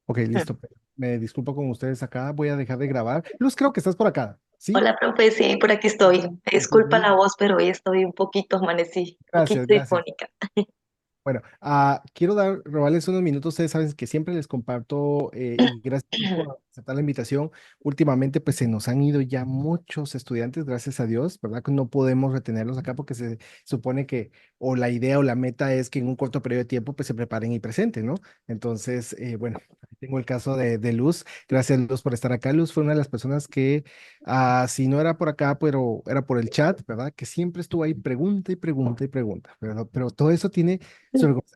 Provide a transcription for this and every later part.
Ok, listo. Me disculpo con ustedes acá. Voy a dejar de grabar. Luz, creo que estás por acá. ¿Sí? Hola, profe, sí, por aquí estoy. Me disculpa la voz, pero hoy estoy un poquito, amanecí, un Gracias, poquito gracias. disfónica. Bueno, quiero robarles unos minutos. Ustedes saben que siempre les comparto y gracias por aceptar la invitación. Últimamente, pues se nos han ido ya muchos estudiantes, gracias a Dios, ¿verdad? Que no podemos retenerlos acá porque se supone que o la idea o la meta es que en un corto periodo de tiempo pues se preparen y presenten, ¿no? Entonces, bueno, aquí tengo el caso de Luz. Gracias, Luz, por estar acá. Luz fue una de las personas que, si no era por acá, pero era por el chat, ¿verdad? Que siempre estuvo ahí, pregunta y pregunta y pregunta, pero todo eso tiene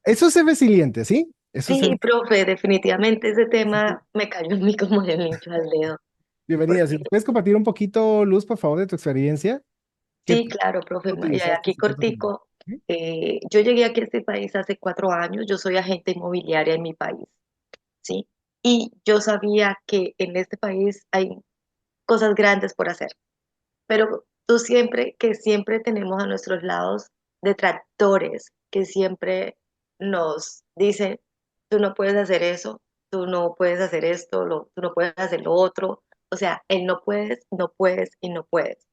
eso es ser resiliente, ¿sí? Eso es Sí, ser profe, definitivamente ese resiliente. tema me cayó en mí como el hincho al dedo. Bienvenida. Si Porque, nos puedes compartir un poquito, Luz, por favor, de tu experiencia, ¿qué sí, claro, profe, utilizaste aquí y cuánto tiempo? cortico. ¿Sí? Yo llegué aquí a este país hace 4 años, yo soy agente inmobiliaria en mi país, ¿sí? Y yo sabía que en este país hay cosas grandes por hacer. Pero tú siempre, que siempre tenemos a nuestros lados detractores, que siempre nos dicen, tú no puedes hacer eso, tú no puedes hacer esto, tú no puedes hacer lo otro. O sea, el no puedes, no puedes y no puedes,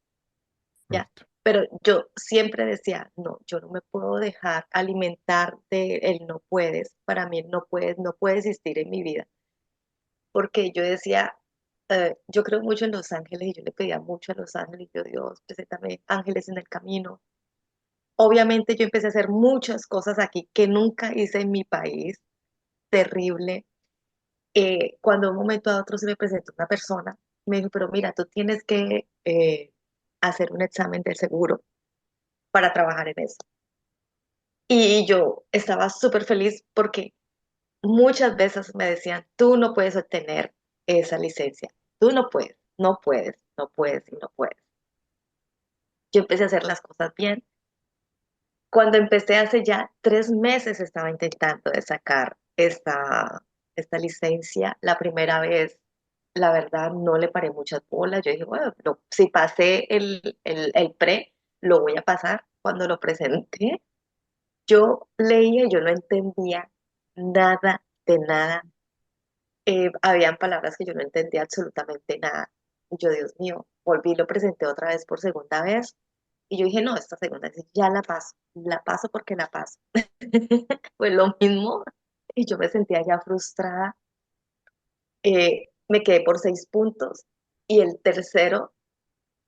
¿ya? Correcto. Pero yo siempre decía, no, yo no me puedo dejar alimentar de el no puedes. Para mí el no puedes, no puede existir en mi vida. Porque yo decía, yo creo mucho en los ángeles y yo le pedía mucho a los ángeles, yo Dios, preséntame ángeles en el camino. Obviamente yo empecé a hacer muchas cosas aquí que nunca hice en mi país, terrible. Cuando de un momento a otro se me presentó una persona, me dijo, pero mira, tú tienes que hacer un examen del seguro para trabajar en eso. Y yo estaba súper feliz porque muchas veces me decían, tú no puedes obtener esa licencia, tú no puedes, no puedes, no puedes y no puedes. Yo empecé a hacer las cosas bien. Cuando empecé hace ya 3 meses estaba intentando de sacar esta licencia. La primera vez, la verdad, no le paré muchas bolas. Yo dije, bueno, pero si pasé el pre, lo voy a pasar. Cuando lo presenté, yo leía y yo no entendía nada de nada. Habían palabras que yo no entendía absolutamente nada. Y yo, Dios mío, volví y lo presenté otra vez por segunda vez. Y yo dije, no, esta segunda vez ya la paso porque la paso. Fue lo mismo. Y yo me sentía ya frustrada. Me quedé por 6 puntos. Y el tercero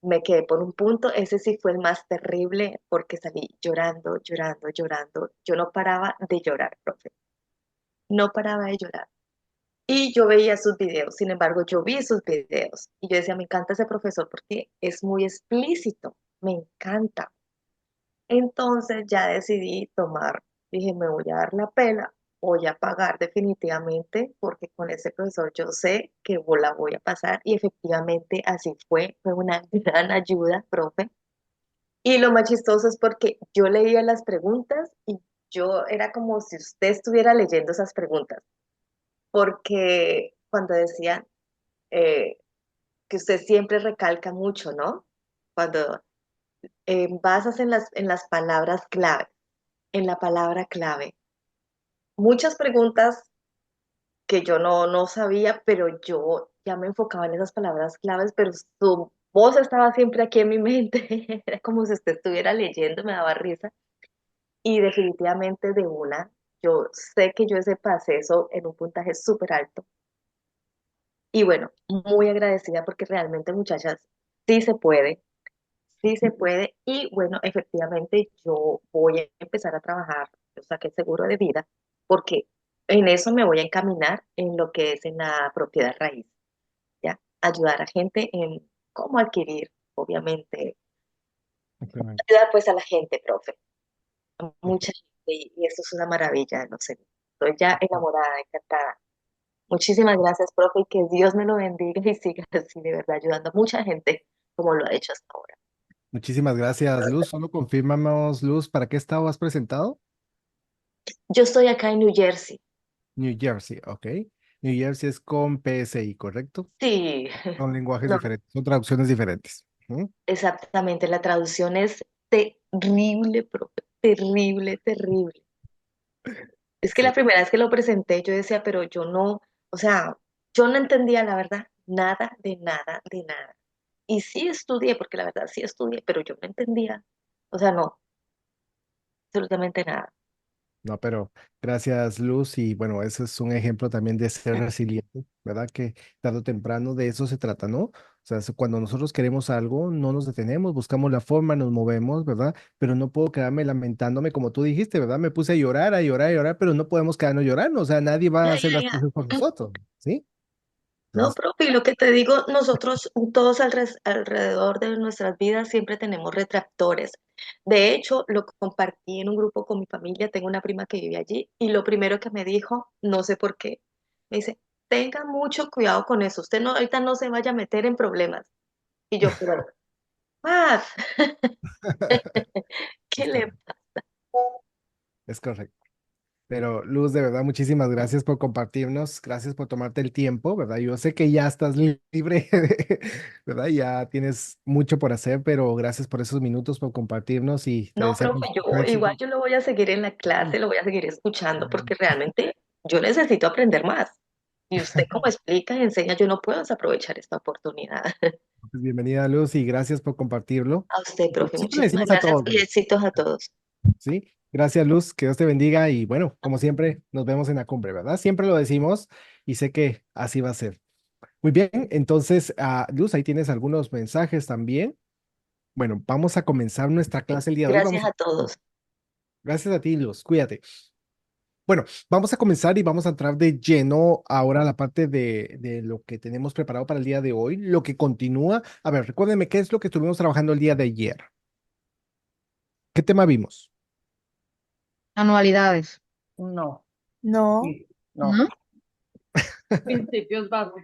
me quedé por un punto. Ese sí fue el más terrible porque salí llorando, llorando, llorando. Yo no paraba de llorar, profe. No paraba de llorar. Y yo veía sus videos, sin embargo, yo vi sus videos y yo decía, me encanta ese profesor porque es muy explícito, me encanta. Entonces ya decidí tomar, dije, me voy a dar la pela, voy a pagar definitivamente porque con ese profesor yo sé que la voy a pasar y efectivamente así fue una gran ayuda, profe. Y lo más chistoso es porque yo leía las preguntas y yo era como si usted estuviera leyendo esas preguntas, porque cuando decían eh, que usted siempre recalca mucho, ¿no? Cuando basas en las palabras clave, en la palabra clave. Muchas preguntas que yo no sabía, pero yo ya me enfocaba en esas palabras claves, pero su voz estaba siempre aquí en mi mente. Era como si usted estuviera leyendo, me daba risa. Y definitivamente de una, yo sé que yo ese pasé eso en un puntaje súper alto. Y bueno, muy agradecida porque realmente, muchachas, sí se puede. Sí se puede y bueno, efectivamente yo voy a empezar a trabajar, yo saqué el seguro de vida porque en eso me voy a encaminar en lo que es en la propiedad raíz, ¿ya? Ayudar a gente en cómo adquirir, obviamente, Excelente. ayudar pues a la gente, profe, a mucha gente y eso es una maravilla, no sé, estoy ya enamorada, encantada. Muchísimas gracias, profe, y que Dios me lo bendiga y siga así, de verdad, ayudando a mucha gente como lo ha hecho hasta ahora. Muchísimas gracias, Luz. Solo confirmamos, Luz, ¿para qué estado has presentado? Yo estoy acá en New Jersey. New Jersey, ok. New Jersey es con PSI, ¿correcto? Sí, Son lenguajes no, diferentes, son traducciones diferentes. Ujú. exactamente, la traducción es terrible, profe, terrible, terrible. Es que la Sí. primera vez que lo presenté yo decía, pero yo no, O sea, yo no entendía la verdad, nada, de nada, de nada. Y sí estudié, porque la verdad sí estudié, pero yo no entendía, o sea, no, absolutamente nada. No, pero gracias, Luz. Y bueno, ese es un ejemplo también de ser resiliente, ¿verdad? Que tarde o temprano de eso se trata, ¿no? O sea, cuando nosotros queremos algo, no nos detenemos, buscamos la forma, nos movemos, ¿verdad? Pero no puedo quedarme lamentándome, como tú dijiste, ¿verdad? Me puse a llorar, a llorar, a llorar, pero no podemos quedarnos llorando. O sea, nadie va a Ay, hacer las ay, cosas por ay. nosotros, ¿sí? No, Entonces, profe, y lo que te digo, nosotros todos alrededor de nuestras vidas siempre tenemos retractores. De hecho, lo compartí en un grupo con mi familia, tengo una prima que vive allí, y lo primero que me dijo, no sé por qué, me dice, tenga mucho cuidado con eso, usted no, ahorita no se vaya a meter en problemas. Y yo, pero, paz, ¿qué es le correcto, es correcto. Pero Luz, de verdad, muchísimas gracias por compartirnos, gracias por tomarte el tiempo, ¿verdad? Yo sé que ya estás libre, ¿verdad? Ya tienes mucho por hacer, pero gracias por esos minutos, por compartirnos y te No, deseamos profe, mucho yo igual éxito. yo lo voy a seguir en la clase, lo voy a seguir escuchando porque realmente yo necesito aprender más. Y usted como explica y enseña, yo no puedo desaprovechar esta oportunidad. Pues bienvenida, Luz, y gracias por compartirlo. A usted, Como profe, siempre le muchísimas decimos a gracias todos, y éxitos a todos. ¿sí? Gracias, Luz, que Dios te bendiga y bueno, como siempre, nos vemos en la cumbre, ¿verdad? Siempre lo decimos y sé que así va a ser. Muy bien, entonces, Luz, ahí tienes algunos mensajes también. Bueno, vamos a comenzar nuestra clase el día de hoy. Gracias a todos. Gracias a ti, Luz, cuídate. Bueno, vamos a comenzar y vamos a entrar de lleno ahora a la parte de lo que tenemos preparado para el día de hoy, lo que continúa. A ver, recuérdenme qué es lo que estuvimos trabajando el día de ayer. ¿Qué tema vimos? Anualidades. No, No, sí, no. ¿No? Principios básicos.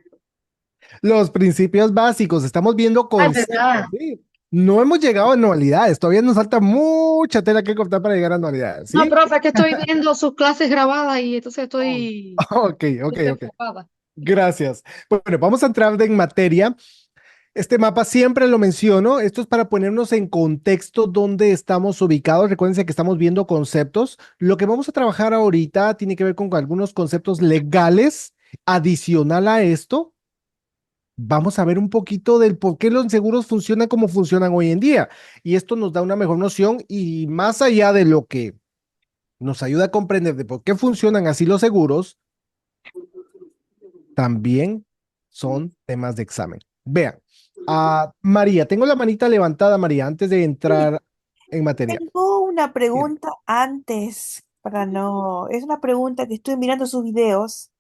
Los principios básicos. Estamos viendo Ah, es verdad. conceptos, ¿sí? No hemos llegado a anualidades. Todavía nos falta mucha tela que cortar para llegar a anualidades, No, ¿sí? profe, es que estoy viendo sus clases grabadas y entonces Oh. estoy Ok, ok, ok. desenfocada. Gracias. Bueno, vamos a entrar en materia. Este mapa siempre lo menciono. Esto es para ponernos en contexto dónde estamos ubicados. Recuérdense que estamos viendo conceptos. Lo que vamos a trabajar ahorita tiene que ver con algunos conceptos legales. Adicional a esto, vamos a ver un poquito del por qué los seguros funcionan como funcionan hoy en día. Y esto nos da una mejor noción y más allá de lo que nos ayuda a comprender de por qué funcionan así los seguros, también son temas de examen. Vean, María, tengo la manita levantada, María, antes de sí, entrar en materia. tengo una Bien. pregunta antes, para no, es una pregunta que estoy mirando sus videos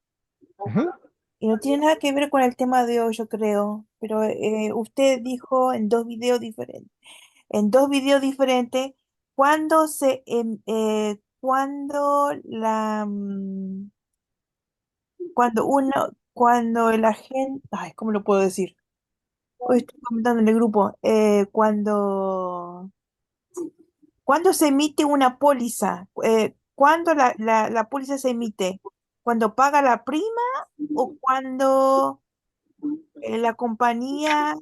Ujú. y no tiene nada que ver con el tema de hoy, yo creo, pero usted dijo en dos videos diferentes, cuando el agente, ay, ¿cómo lo puedo decir? Hoy estoy comentando en el grupo, ¿cuándo se emite una póliza? ¿Cuándo la póliza se emite? ¿Cuando paga la prima o cuando la compañía,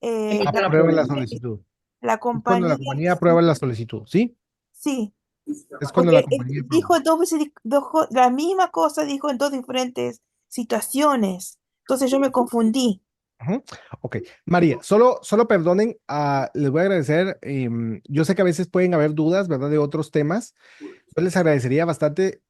Emite la Aprueba la póliza. solicitud. la Es cuando la compañía, compañía aprueba la solicitud, ¿sí? sí, Es cuando porque la compañía aprueba. dijo dos veces, la misma cosa dijo en dos diferentes situaciones. Entonces yo me confundí. Ujú. Ok, María, solo perdonen, les voy a agradecer. Yo sé que a veces pueden haber dudas, ¿verdad? De otros temas. Yo les agradecería bastante.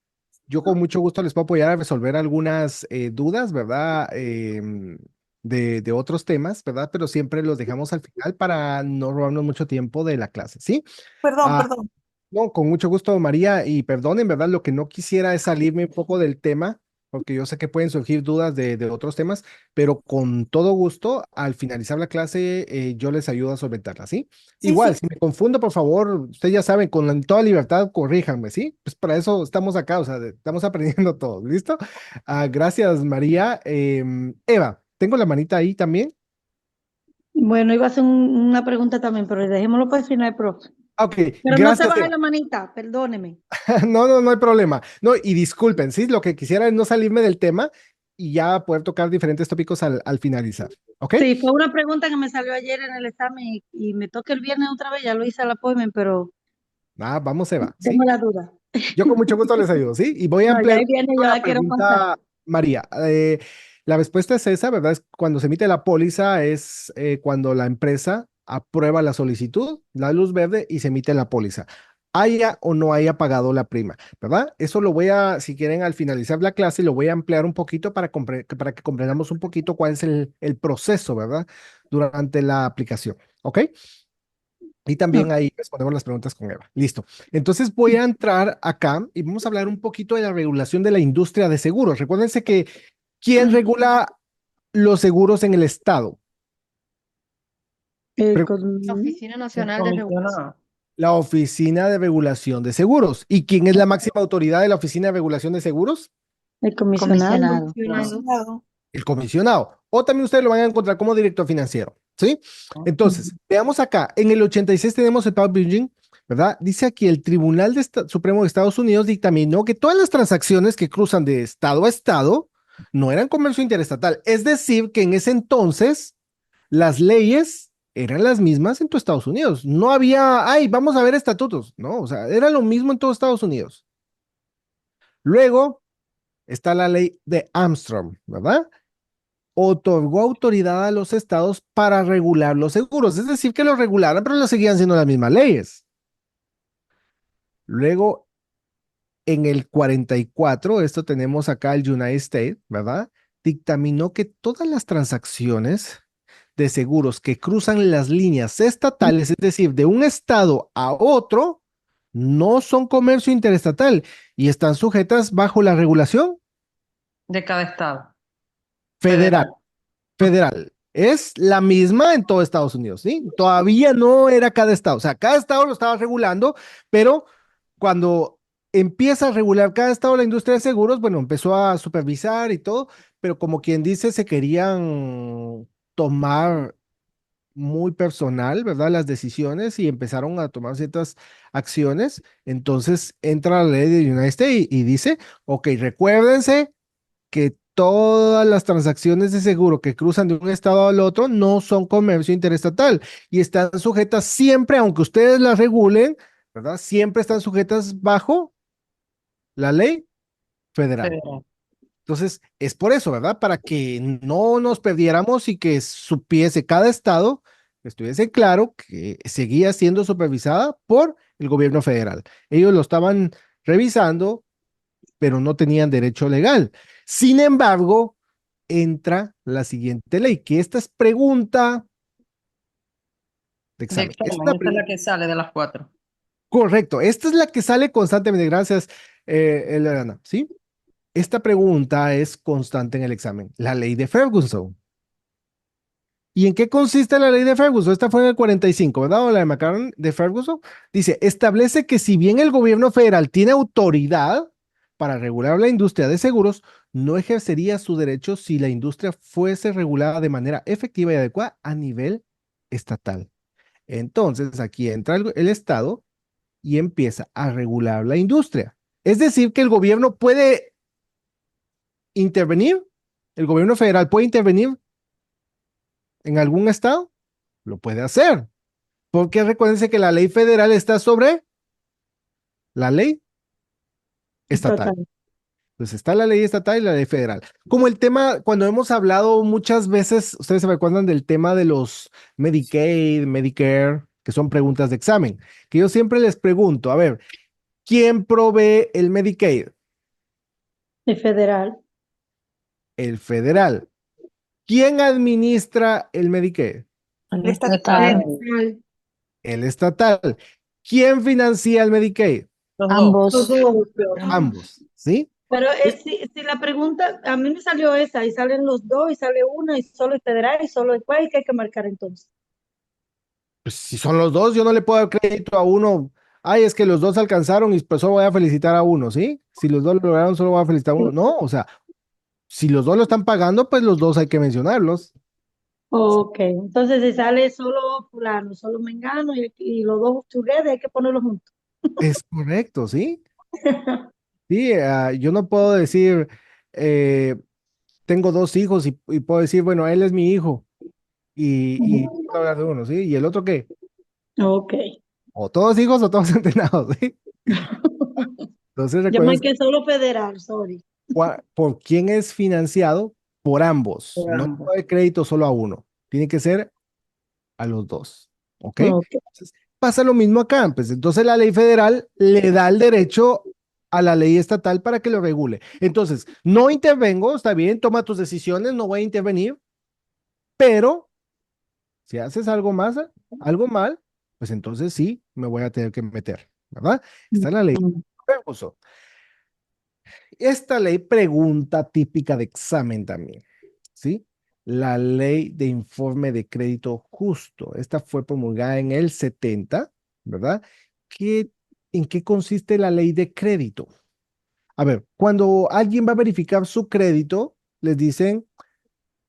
Yo con mucho gusto les puedo apoyar a resolver algunas dudas, ¿verdad? De otros temas, ¿verdad? Pero siempre los dejamos al final para no robarnos mucho tiempo de la clase, ¿sí? Perdón, Ah, perdón. no, con mucho gusto, María, y perdonen, ¿verdad? Lo que no quisiera es salirme un poco del tema, porque yo sé que pueden surgir dudas de otros temas, pero con todo gusto, al finalizar la clase, yo les ayudo a solventarla, ¿sí? Sí, Igual, sí, si me confundo, por favor, ustedes ya saben, toda libertad, corríjanme, ¿sí? Pues para eso estamos acá, o sea, estamos aprendiendo todos, ¿listo? Gracias, María. Eva, tengo la manita ahí también. Bueno, iba a hacer una pregunta también, pero dejémoslo para el final, profe. Ok, Pero no se gracias, baje Eva. la manita, perdóneme. No, no, no hay problema. No, y disculpen, sí, lo que quisiera es no salirme del tema y ya poder tocar diferentes tópicos al finalizar. ¿Ok? Sí, fue una pregunta que me salió ayer en el examen y me toca el viernes otra vez, ya lo hice al appointment, pero Vamos, Eva, tengo ¿sí? la duda. Yo con mucho gusto les ayudo, ¿sí? Y voy a No, ya ampliar el un viernes poquito yo la la quiero pasar. pregunta. María, la respuesta es esa, ¿verdad? Es cuando se emite la póliza, es cuando la empresa aprueba la solicitud, da luz verde y se emite la póliza. Haya o no haya pagado la prima, ¿verdad? Eso lo voy a, si quieren, al finalizar la clase, lo voy a ampliar un poquito para que comprendamos un poquito cuál es el proceso, ¿verdad? Durante la aplicación, ¿ok? Y también Ok. ahí respondemos las preguntas con Eva. Listo. Entonces voy a entrar acá y vamos a hablar un poquito de la regulación de la industria de seguros. Recuérdense que ¿quién regula los seguros en el estado? El Pre- La con- Oficina El Nacional de Regulación. comisionado. La Oficina de Regulación de Seguros. ¿Y quién es la máxima autoridad de la Oficina de Regulación de Seguros? el comisionado. Comisionado. Comisionado. El comisionado. O también ustedes lo van a encontrar como director financiero. ¿Sí? Entonces, veamos acá. En el 86 tenemos el publishing, ¿verdad? Dice aquí, el Tribunal Supremo de Estados Unidos dictaminó que todas las transacciones que cruzan de estado a estado no eran comercio interestatal. Es decir, que en ese entonces las leyes eran las mismas en todo Estados Unidos. No había, ay, vamos a ver estatutos. No, o sea, era lo mismo en todo Estados Unidos. Luego está la ley de Armstrong, ¿verdad? Otorgó autoridad a los estados para regular los seguros. Es decir, que los regularan, pero lo seguían siendo las mismas leyes. Luego, en el 44, esto tenemos acá el United States, ¿verdad? Dictaminó que todas las transacciones de seguros que cruzan las líneas estatales, es decir, de un estado a otro, no son comercio interestatal y están sujetas bajo la regulación De cada estado. federal. Federal. Federal. Es la misma en todo Estados Unidos, ¿sí? Todavía no era cada estado. O sea, cada estado lo estaba regulando, pero cuando empieza a regular cada estado la industria de seguros, bueno, empezó a supervisar y todo, pero como quien dice, se querían tomar muy personal, ¿verdad? Las decisiones y empezaron a tomar ciertas acciones. Entonces entra la ley de United States y dice, ok, recuérdense que todas las transacciones de seguro que cruzan de un estado al otro no son comercio interestatal y están sujetas siempre, aunque ustedes las regulen, ¿verdad? Siempre están sujetas bajo la ley federal. Federal. Entonces, es por eso, ¿verdad? Para que no nos perdiéramos y que supiese cada estado, que estuviese claro que seguía siendo supervisada por el gobierno federal. Ellos lo estaban revisando, pero no tenían derecho legal. Sin embargo, entra la siguiente ley, que esta es pregunta de De examen. examen, esa es la que sale de las 4. Correcto, esta es la que sale constantemente. Gracias, Elena. ¿Sí? Esta pregunta es constante en el examen. La ley de Ferguson. ¿Y en qué consiste la ley de Ferguson? Esta fue en el 45, ¿verdad? O la de McCarran de Ferguson. Dice, establece que si bien el gobierno federal tiene autoridad para regular la industria de seguros, no ejercería su derecho si la industria fuese regulada de manera efectiva y adecuada a nivel estatal. Entonces, aquí entra el Estado y empieza a regular la industria. Es decir, que el gobierno puede intervenir, el gobierno federal puede intervenir en algún estado, lo puede hacer. Porque recuérdense que la ley federal está sobre la ley estatal. Total. Entonces está la ley estatal y la ley federal. Como el tema, cuando hemos hablado muchas veces, ustedes se recuerdan del tema de los Medicaid, Medicare, que son preguntas de examen, que yo siempre les pregunto, a ver, ¿quién provee el Medicaid? El federal. El federal. ¿Quién administra el Medicaid? El estatal. Estatal. El estatal. ¿Quién financia el Medicaid? Los dos. Ambos. Los dos. Ambos, ¿sí? Pero Es- si la pregunta, a mí me salió esa, y salen los dos, y sale una, y solo el federal, y solo el cual, ¿y qué hay que marcar entonces? Pues si son los dos, yo no le puedo dar crédito a uno. Ay, es que los dos alcanzaron y pues solo voy a felicitar a uno, ¿sí? Si los dos lo lograron, solo voy a felicitar a uno. No, o sea, si los dos lo están pagando, pues los dos hay que mencionarlos. Ok, entonces si sale solo fulano, solo mengano, y los dos together, hay que ponerlos juntos. Es correcto, ¿sí? Sí, yo no puedo decir, eh, tengo dos hijos y puedo decir, bueno, él es mi hijo y puedo hablar de uno, ¿sí? ¿Y el otro qué? Ok. O todos hijos o todos entrenados, ¿sí? Entonces Yo recuerden, marqué solo federal, sorry. ¿Por quién es financiado? Por ambos. Por No ambos. puede crédito solo a uno. Tiene que ser a los dos. ¿Ok? Ok. Entonces, pasa lo mismo acá. Pues entonces la ley federal le da el derecho a la ley estatal para que lo regule. Entonces, no intervengo, está bien, toma tus decisiones, no voy a intervenir, pero si haces algo más, algo mal, pues entonces sí me voy a tener que meter, ¿verdad? Está en la ley. Mm. Uso. Esta ley pregunta típica de examen también, ¿sí? La ley de informe de crédito justo. Esta fue promulgada en el 70, ¿verdad? ¿Qué, ¿En qué consiste la ley de crédito? A ver, cuando alguien va a verificar su crédito, les dicen,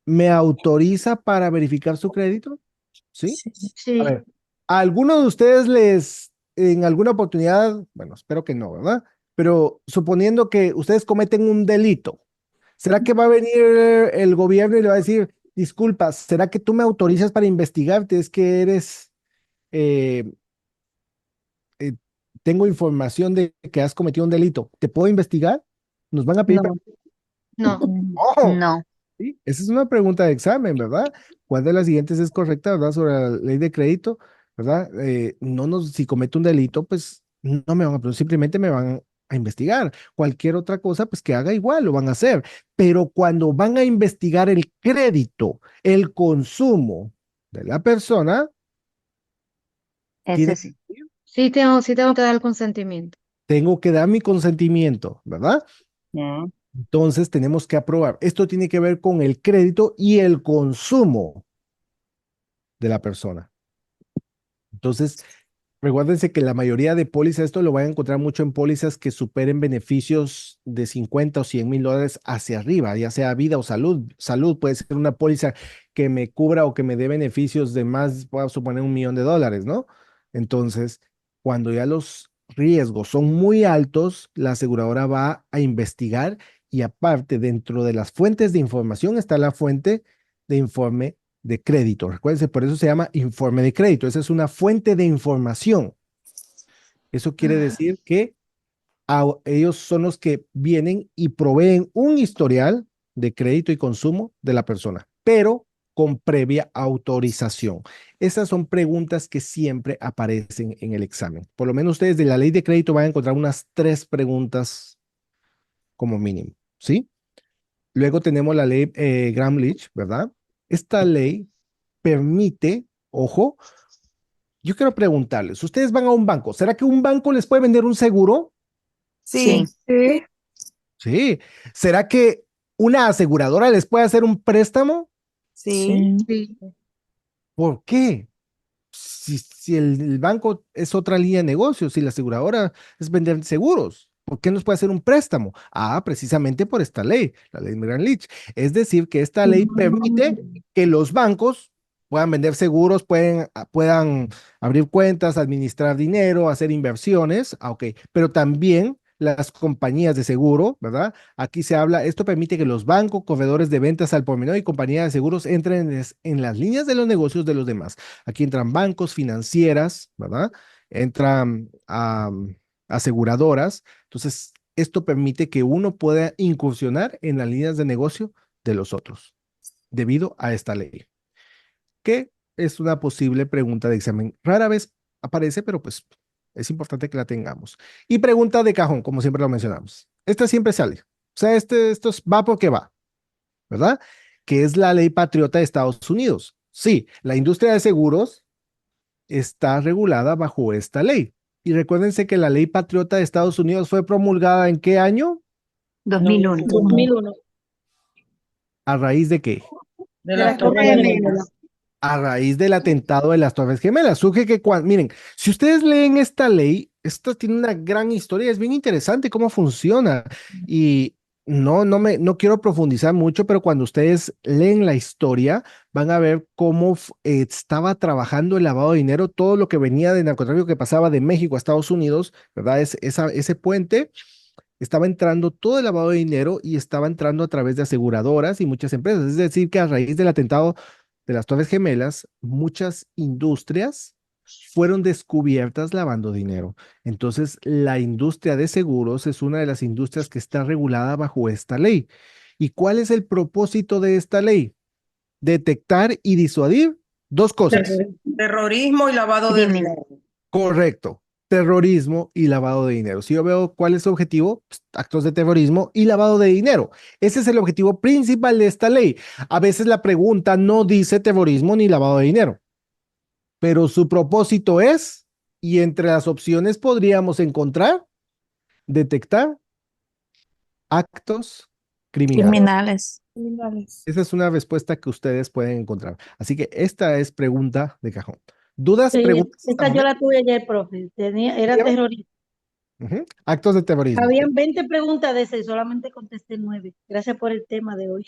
¿me autoriza para verificar su crédito? ¿Sí? Sí. A Sí. ver, ¿a alguno de ustedes en alguna oportunidad, bueno, espero que no, ¿verdad? Pero suponiendo que ustedes cometen un delito, ¿será que va a venir el gobierno y le va a decir, disculpa, ¿será que tú me autorizas para investigarte? Es que eh, eh, tengo información de que has cometido un delito. ¿Te puedo investigar? ¿Nos van a pedir? No. No, ¡Oh! No. Sí, esa es una pregunta de examen, ¿verdad? ¿Cuál de las siguientes es correcta, verdad? Sobre la ley de crédito, ¿verdad? Si cometo un delito, pues no me van a, pero simplemente me van a investigar. Cualquier otra cosa, pues que haga igual, lo van a hacer. Pero cuando van a investigar el crédito, el consumo de la persona, Ese tiene, sí. sí tengo que dar el consentimiento. tengo que dar mi consentimiento, ¿verdad? Mm. Entonces tenemos que aprobar. Esto tiene que ver con el crédito y el consumo de la persona. Entonces, recuérdense que la mayoría de pólizas, esto lo van a encontrar mucho en pólizas que superen beneficios de 50 o $100,000 hacia arriba, ya sea vida o salud. Salud puede ser una póliza que me cubra o que me dé beneficios de más, puedo suponer $1,000,000, ¿no? Entonces, cuando ya los riesgos son muy altos, la aseguradora va a investigar y aparte, dentro de las fuentes de información está la fuente de informe de crédito. Recuérdense, por eso se llama informe de crédito. Esa es una fuente de información. Eso quiere decir que ellos son los que vienen y proveen un historial de crédito y consumo de la persona, pero con previa autorización. Esas son preguntas que siempre aparecen en el examen. Por lo menos ustedes de la ley de crédito van a encontrar unas 3 preguntas como mínimo, ¿sí? Luego tenemos la ley Gramm-Leach, ¿verdad? Esta ley permite, ojo, yo quiero preguntarles, ustedes van a un banco, ¿será que un banco les puede vender un seguro? Sí. Sí. Sí. ¿Será que una aseguradora les puede hacer un préstamo? Sí. Sí. ¿Por qué? Si el banco es otra línea de negocio, si la aseguradora es vender seguros, ¿por qué nos puede hacer un préstamo? Ah, precisamente por esta ley, la ley Meran-Leach. Es decir, que esta ley permite que los bancos puedan vender seguros, puedan abrir cuentas, administrar dinero, hacer inversiones, ok, pero también las compañías de seguro, ¿verdad? Aquí se habla, esto permite que los bancos, corredores de ventas al por menor y compañías de seguros entren en las líneas de los negocios de los demás. Aquí entran bancos, financieras, ¿verdad? Entran aseguradoras. Entonces, esto permite que uno pueda incursionar en las líneas de negocio de los otros, debido a esta ley, que es una posible pregunta de examen. Rara vez aparece, pero pues es importante que la tengamos. Y pregunta de cajón, como siempre lo mencionamos. Esta siempre sale. O sea, va porque va, ¿verdad? Que es la ley patriota de Estados Unidos. Sí, la industria de seguros está regulada bajo esta ley. Y recuérdense que la ley patriota de Estados Unidos fue promulgada ¿en qué año? 2001. 2001. ¿A raíz de qué? De De las las Torres Torres Gemelas. A raíz del atentado de las Torres Gemelas. Surge que miren, si ustedes leen esta ley, esta tiene una gran historia, es bien interesante cómo funciona. Y no quiero profundizar mucho, pero cuando ustedes leen la historia, van a ver cómo estaba trabajando el lavado de dinero, todo lo que venía de narcotráfico que pasaba de México a Estados Unidos, ¿verdad? Ese puente estaba entrando todo el lavado de dinero y estaba entrando a través de aseguradoras y muchas empresas. Es decir, que a raíz del atentado de las Torres Gemelas, muchas industrias fueron descubiertas lavando dinero. Entonces, la industria de seguros es una de las industrias que está regulada bajo esta ley. ¿Y cuál es el propósito de esta ley? Detectar y disuadir dos cosas. Terrorismo y lavado de Criminal. dinero. Correcto. Terrorismo y lavado de dinero. Si yo veo cuál es su objetivo, pues, actos de terrorismo y lavado de dinero. Ese es el objetivo principal de esta ley. A veces la pregunta no dice terrorismo ni lavado de dinero, pero su propósito es, y entre las opciones podríamos encontrar, detectar actos criminales. Criminales. Criminales. Esa es una respuesta que ustedes pueden encontrar. Así que esta es pregunta de cajón. ¿Dudas, Sí, preguntas hasta esta el yo momento? la tuve ayer, profe. Era Dígame. terrorista. Ujú. Actos de terrorismo. Habían 20 preguntas de ese y solamente contesté 9. Gracias por el tema de hoy.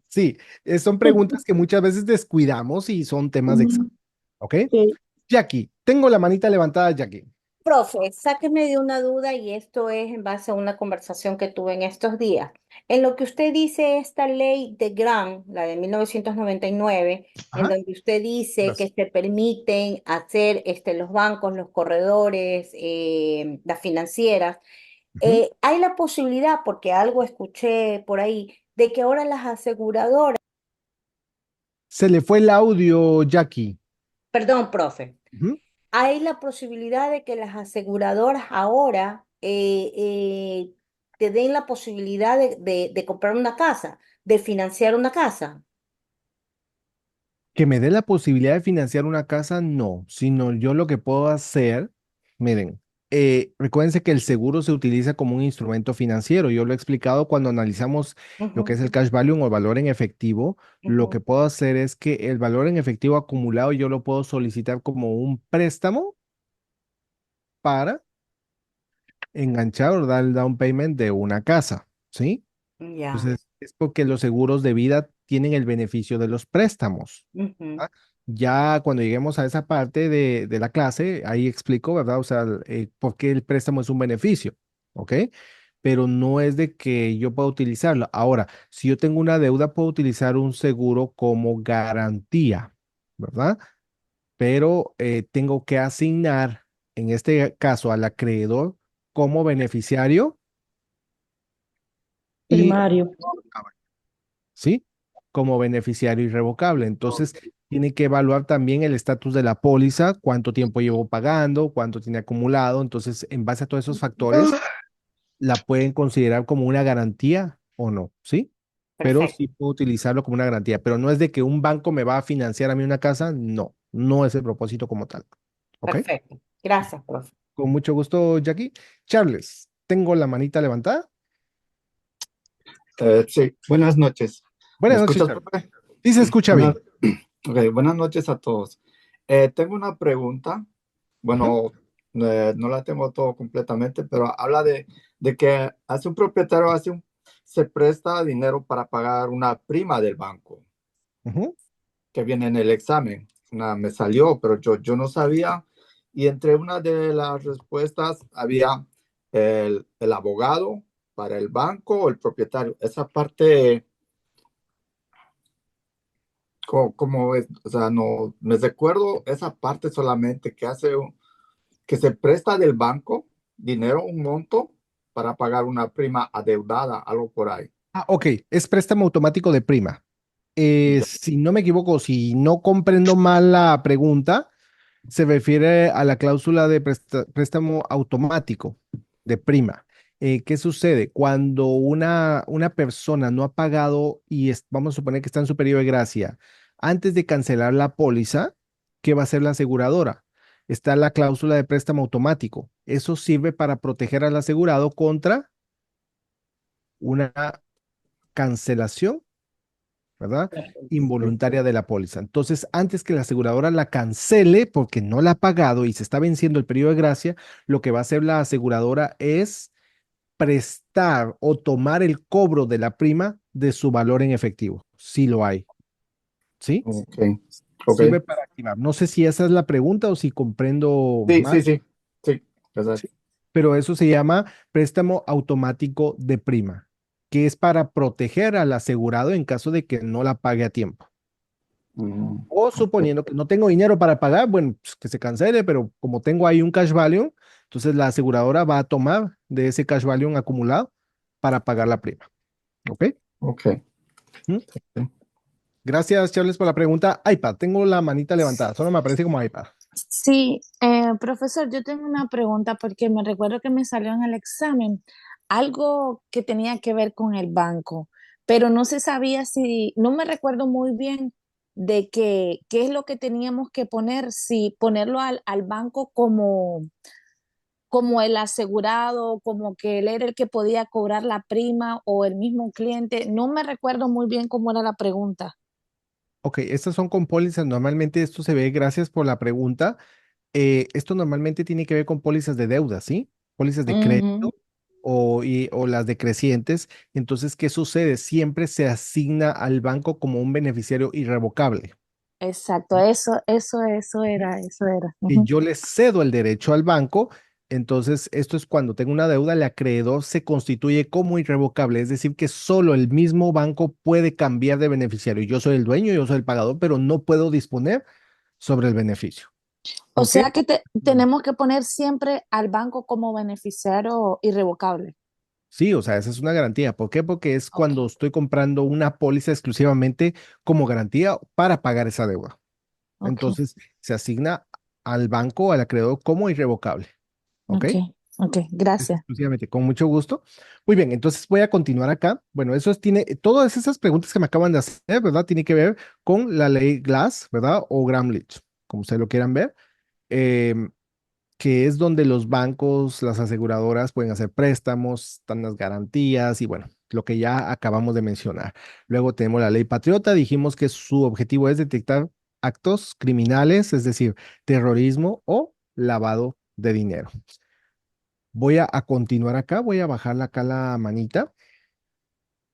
Sí, son preguntas que muchas veces descuidamos y son temas de examen. ¿Ok? Sí. Jackie, tengo la manita levantada, Jackie. Profe, sáqueme de una duda y esto es en base a una conversación que tuve en estos días. En lo que usted dice, esta ley de Grant, la de 1999, en Ajá. donde usted dice Gracias. que se permiten hacer los bancos, los corredores, las financieras, Ujú. hay la posibilidad, porque algo escuché por ahí, de que ahora las aseguradoras, Se le fue el audio, Jackie. perdón, profe. Ujú. Hay la posibilidad de que las aseguradoras ahora te den la posibilidad de comprar una casa, de financiar una casa. Que me dé la posibilidad de financiar una casa, no, sino yo lo que puedo hacer, miren, recuérdense que el seguro se utiliza como un instrumento financiero. Yo lo he explicado cuando analizamos lo que Ujú, es el cash value o el valor en efectivo. Lo que ujú. puedo hacer es que el valor en efectivo acumulado yo lo puedo solicitar como un préstamo para enganchar o dar el down payment de una casa, ¿sí? Ya. Entonces, es porque los seguros de vida tienen el beneficio de los préstamos. Ujú, ¿Ah? Ya cuando lleguemos a esa parte de la clase, ahí explico, ¿verdad? O sea, por qué el préstamo es un beneficio, ¿ok? Pero no es de que yo pueda utilizarlo. Ahora, si yo tengo una deuda, puedo utilizar un seguro como garantía, ¿verdad? Pero tengo que asignar, en este caso, al acreedor como beneficiario y Primario. ¿sí? Como beneficiario irrevocable. Entonces, tiene que evaluar también el estatus de la póliza, cuánto tiempo llevo pagando, cuánto tiene acumulado. Entonces, en base a todos esos factores, la pueden considerar como una garantía o no, ¿sí? Pero perfecto, sí puedo utilizarlo como una garantía, pero no es de que un banco me va a financiar a mí una casa, no, no es el propósito como tal. ¿Ok? perfecto. Gracias, profe. Con mucho gusto, Jackie. Charles, tengo la manita levantada. Sí, buenas noches. ¿Me Buenas noches, escuchas, Charles. profe? Sí, se escucha Buenas, bien. ok, buenas noches a todos. Tengo una pregunta. Ujú, Bueno, no la tengo todo completamente, pero habla de que hace un propietario se presta dinero para pagar una prima del banco ujú. que viene en el examen. Me salió, pero yo no sabía. Y entre una de las respuestas había el abogado para el banco o el propietario. Esa parte, ¿cómo es? O sea, no me recuerdo esa parte solamente que se presta del banco dinero, un monto para pagar una prima adeudada, algo por ahí. Ah, ok, es préstamo automático de prima. Ya. Si no me equivoco, si no comprendo mal la pregunta, se refiere a la cláusula de préstamo automático de prima. ¿Qué sucede? Cuando una persona no ha pagado y vamos a suponer que está en su periodo de gracia, antes de cancelar la póliza, ¿qué va a hacer la aseguradora? Está la cláusula de préstamo automático. Eso sirve para proteger al asegurado contra una cancelación, ¿verdad? Involuntaria de la póliza. Entonces, antes que la aseguradora la cancele porque no la ha pagado y se está venciendo el periodo de gracia, lo que va a hacer la aseguradora es prestar o tomar el cobro de la prima de su valor en efectivo, si lo hay, ¿sí? Ok, ok. Sirve para activar. No sé si esa es la pregunta o si comprendo Sí, sí, mal, sí, sí, exacto. pero eso se llama préstamo automático de prima, que es para proteger al asegurado en caso de que no la pague a tiempo. O suponiendo que no tengo dinero para pagar, bueno, pues que se cancele, pero como tengo ahí un cash value, entonces la aseguradora va a tomar de ese cash value acumulado para pagar la prima. ¿Ok? Ok. ¿Mm? Gracias, Charles, por la pregunta. iPad, tengo la manita levantada, solo me aparece como iPad. Sí, profesor, yo tengo una pregunta porque me recuerdo que me salió en el examen algo que tenía que ver con el banco, pero no se sabía si, no me recuerdo muy bien de qué es lo que teníamos que poner, si ponerlo al banco como el asegurado, como que él era el que podía cobrar la prima o el mismo cliente. No me recuerdo muy bien cómo era la pregunta. Ok, estas son con pólizas. Normalmente esto se ve, gracias por la pregunta. Esto normalmente tiene que ver con pólizas de deuda, ¿sí? Pólizas de Ujú. crédito o las decrecientes. Entonces, ¿qué sucede? Siempre se asigna al banco como un beneficiario irrevocable. Exacto, eso era, eso era. Que Ujú. yo le cedo el derecho al banco. Entonces, esto es cuando tengo una deuda, el acreedor se constituye como irrevocable, es decir, que solo el mismo banco puede cambiar de beneficiario. Yo soy el dueño, yo soy el pagador, pero no puedo disponer sobre el beneficio. O ¿Ok? sea que tenemos que poner siempre al banco como beneficiario irrevocable. Sí, o sea, esa es una garantía. ¿Por qué? Porque es Ok, cuando estoy comprando una póliza exclusivamente como garantía para pagar esa deuda. ok, Entonces, se asigna al banco, al acreedor, como irrevocable. ¿Ok? ok, ok, gracias. Exclusivamente, con mucho gusto. Muy bien, entonces voy a continuar acá. Bueno, todas esas preguntas que me acaban de hacer, ¿verdad? Tiene que ver con la ley Glass, ¿verdad? O Gramm-Leach, como ustedes lo quieran ver. Em, que es donde los bancos, las aseguradoras pueden hacer préstamos, están las garantías y bueno, lo que ya acabamos de mencionar. Luego tenemos la ley Patriota, dijimos que su objetivo es detectar actos criminales, es decir, terrorismo o lavado de dinero. Voy a continuar acá, voy a bajarle acá la manita.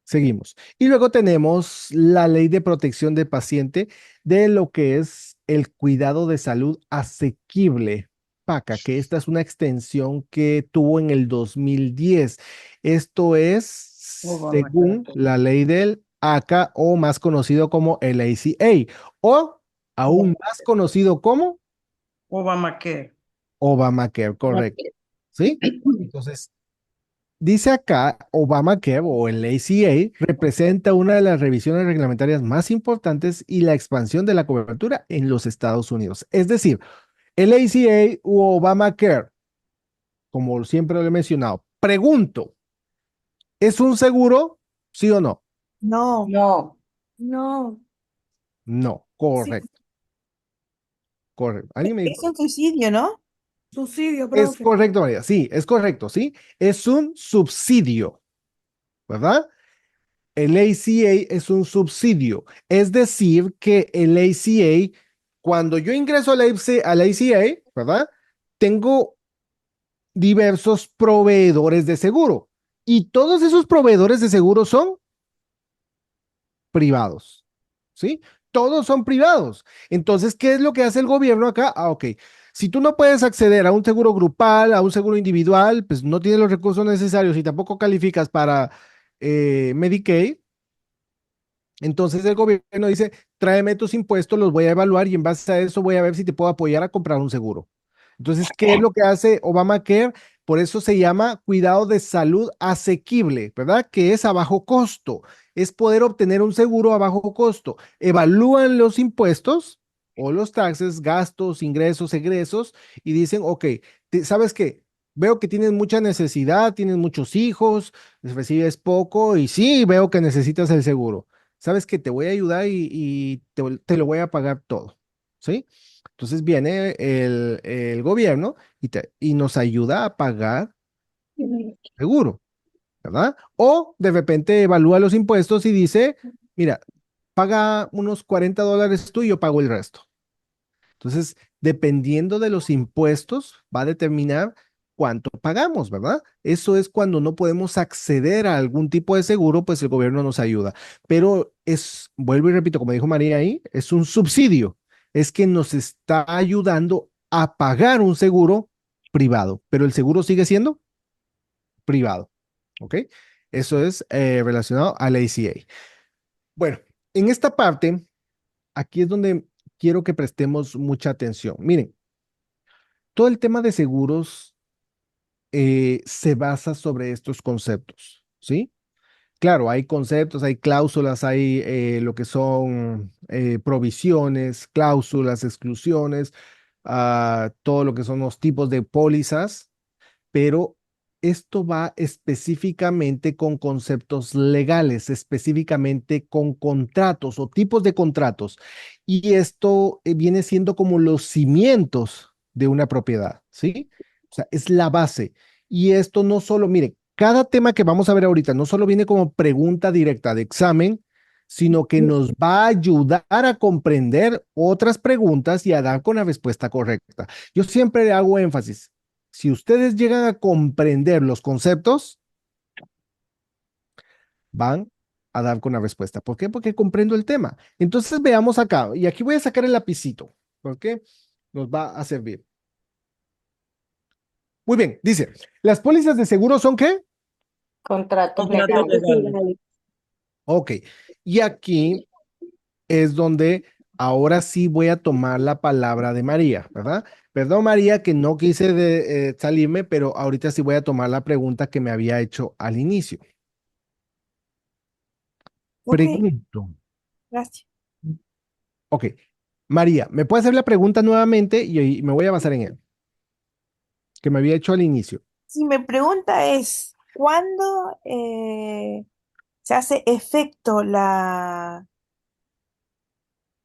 Seguimos. Y luego tenemos la ley de protección del paciente de lo que es el cuidado de salud asequible, PACA, que esta es una extensión que tuvo en el 2010. Esto es según la ley del ACA o más conocido como el ACA o aún más conocido como Obamacare. Obamacare, correcto. ¿Sí? Entonces, dice acá, Obamacare o el ACA representa una de las revisiones reglamentarias más importantes y la expansión de la cobertura en los Estados Unidos. Es decir, el ACA u Obamacare, como siempre lo he mencionado, pregunto, ¿es un seguro? ¿Sí o no? No, No, no. No, Sí, correcto, correcto. ¿Alguien me es dijo? un suicidio, ¿no? Suicidio, Es profe. correcto, María. Sí, es correcto, ¿sí? Es un subsidio, ¿verdad? El ACA es un subsidio, es decir, que el ACA, cuando yo ingreso al ACA, ¿verdad? Tengo diversos proveedores de seguro y todos esos proveedores de seguro son privados, ¿sí? Todos son privados. Entonces, ¿qué es lo que hace el gobierno acá? Ah, ok. Si tú no puedes acceder a un seguro grupal, a un seguro individual, pues no tienes los recursos necesarios y tampoco calificas para Medicaid. Entonces el gobierno dice, tráeme tus impuestos, los voy a evaluar y en base a eso voy a ver si te puedo apoyar a comprar un seguro. Entonces, ¿qué es lo que hace Obamacare? Por eso se llama cuidado de salud asequible, ¿verdad? Que es a bajo costo. Es poder obtener un seguro a bajo costo. Evalúan los impuestos o los taxes, gastos, ingresos, egresos y dicen, ok, ¿sabes qué? Veo que tienes mucha necesidad, tienes muchos hijos, recibes poco y sí, veo que necesitas el seguro. Sabes que te voy a ayudar y te lo voy a pagar todo, ¿sí? Entonces viene el gobierno y nos ayuda a pagar seguro, ¿verdad? O de repente evalúa los impuestos y dice, mira, paga unos $40 tú y yo pago el resto. Entonces, dependiendo de los impuestos, va a determinar cuánto pagamos, ¿verdad? Eso es cuando no podemos acceder a algún tipo de seguro, pues el gobierno nos ayuda. Pero vuelvo y repito, como dijo María ahí, es un subsidio. Es que nos está ayudando a pagar un seguro privado, pero el seguro sigue siendo privado, ¿ok? Eso es relacionado al ACA. Bueno, en esta parte aquí es donde quiero que prestemos mucha atención. Miren, todo el tema de seguros se basa sobre estos conceptos, ¿sí? Claro, hay conceptos, hay cláusulas, hay lo que son provisiones, cláusulas, exclusiones, todo lo que son los tipos de pólizas, pero esto va específicamente con conceptos legales, específicamente con contratos o tipos de contratos. Y esto viene siendo como los cimientos de una propiedad, ¿sí? O sea, es la base. Y esto no solo, mire, cada tema que vamos a ver ahorita no solo viene como pregunta directa de examen, sino que nos va a ayudar a comprender otras preguntas y a dar con la respuesta correcta. Yo siempre hago énfasis. Si ustedes llegan a comprender los conceptos, van a dar con la respuesta. ¿Por qué? Porque comprendo el tema. Entonces veamos acá, y aquí voy a sacar el lapicito, porque nos va a servir. Muy bien, dice, ¿las pólizas de seguro son qué? Contratos Contratos legales. legales. Ok, y aquí es donde ahora sí voy a tomar la palabra de María, ¿verdad? Perdón, María, que no quise salirme, pero ahorita sí voy a tomar la pregunta que me había hecho al inicio. Ok, Pregunto. gracias. Ok, María, ¿me puede hacer la pregunta nuevamente y me voy a basar en él, que me había hecho al inicio? Si me pregunta es, ¿cuándo se hace efecto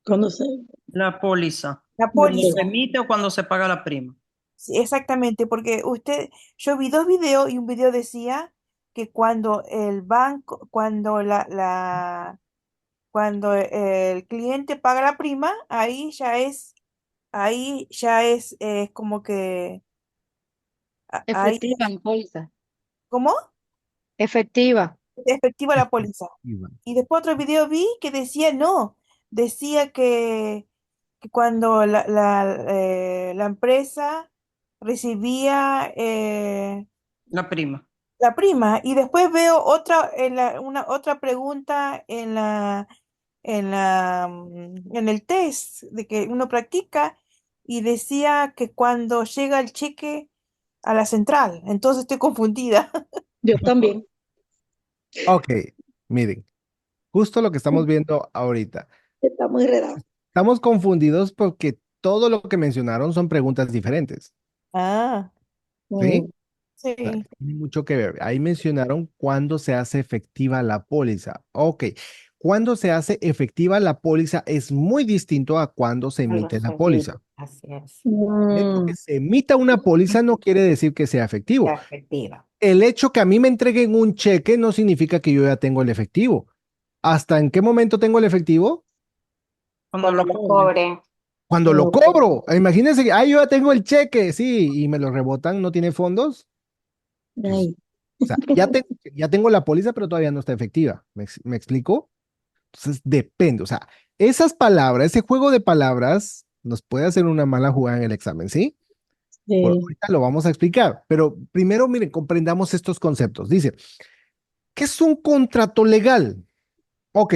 Cuando se, La póliza. la Cuando se póliza? emite o cuando se paga la prima. Sí, exactamente, porque yo vi dos videos y un video decía que cuando el banco, cuando el cliente paga la prima, ahí ya es como que, ahí, Efectiva la póliza. ¿cómo? Efectiva. Efectiva la póliza. Iván. Y después otro video vi que decía no, decía que cuando la empresa recibía La prima. la prima, y después veo una otra pregunta en el test de que uno practica y decía que cuando llega el cheque a la central, entonces estoy confundida. yo también. Ok, miren, justo lo que estamos viendo ahorita. Está muy enredado. Estamos confundidos porque todo lo que mencionaron son preguntas diferentes, Ah, ¿sí? O sea, sí. tiene mucho que ver. Ahí mencionaron cuándo se hace efectiva la póliza. Ok, cuándo se hace efectiva la póliza es muy distinto a cuándo se Cuando emite se la emite. póliza. Así es. El hecho que se emita una póliza no quiere decir que sea efectivo. Efectiva. El hecho que a mí me entreguen un cheque no significa que yo ya tengo el efectivo. ¿Hasta en qué momento tengo el efectivo? Cuando Cuando lo lo cobre. cobre. Cuando lo cobro. Imagínense que, yo ya tengo el cheque, sí, y me lo rebotan, no tiene fondos. Pues, Ay, o sea, ya tengo la póliza, pero todavía no está efectiva. ¿Me explico? Entonces, depende. O sea, esas palabras, ese juego de palabras nos puede hacer una mala jugada en el examen, ¿sí? Por sí. ahorita lo vamos a explicar, pero primero, miren, comprendamos estos conceptos. Dice, ¿qué es un contrato legal? Ok,